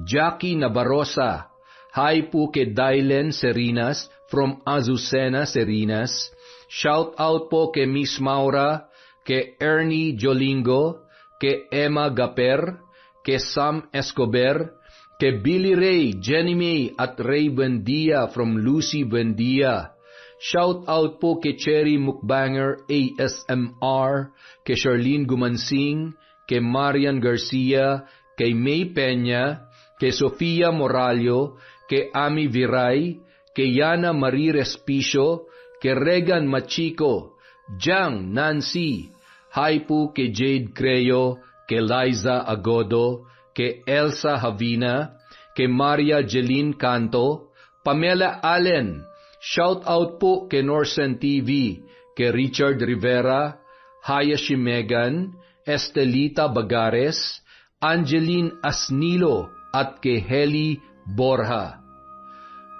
Jackie Nabarosa. Hi po kay Dylan Serinas from Azucena, Serinas. Shout out po kay Miss Maura, kay Ernie Jolingo, kay Emma Gaper, kay Sam Escobar, kay Billy Ray, Jenny May at Ray Buendia from Lucy Buendia. Shout out po kay Cherry Mukbanger ASMR, kay Charlene Gumansing, kay Marian Garcia, kay May Peña, kay Sofia Moralio, kay Ami Viray, kay Yana Marie Respicio, kay Regan Machico, Jang Nancy. Hi po kay Jade Creo, kay Liza Agodo, kay Elsa Havina, kay Maria Jeline Canto, Pamela Allen. Shout out po kay Norsen TV, kay Richard Rivera, Hayashi Megan, Estelita Bagares, Angeline Asnilo, at kay Heli Borja.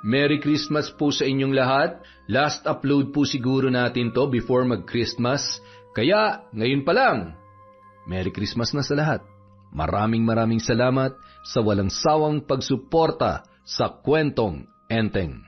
Merry Christmas po sa inyong lahat. Last upload po siguro natin to before mag-Christmas. Kaya, ngayon pa lang, Merry Christmas na sa lahat. Maraming salamat sa walang sawang pagsuporta sa Kwentong Enteng.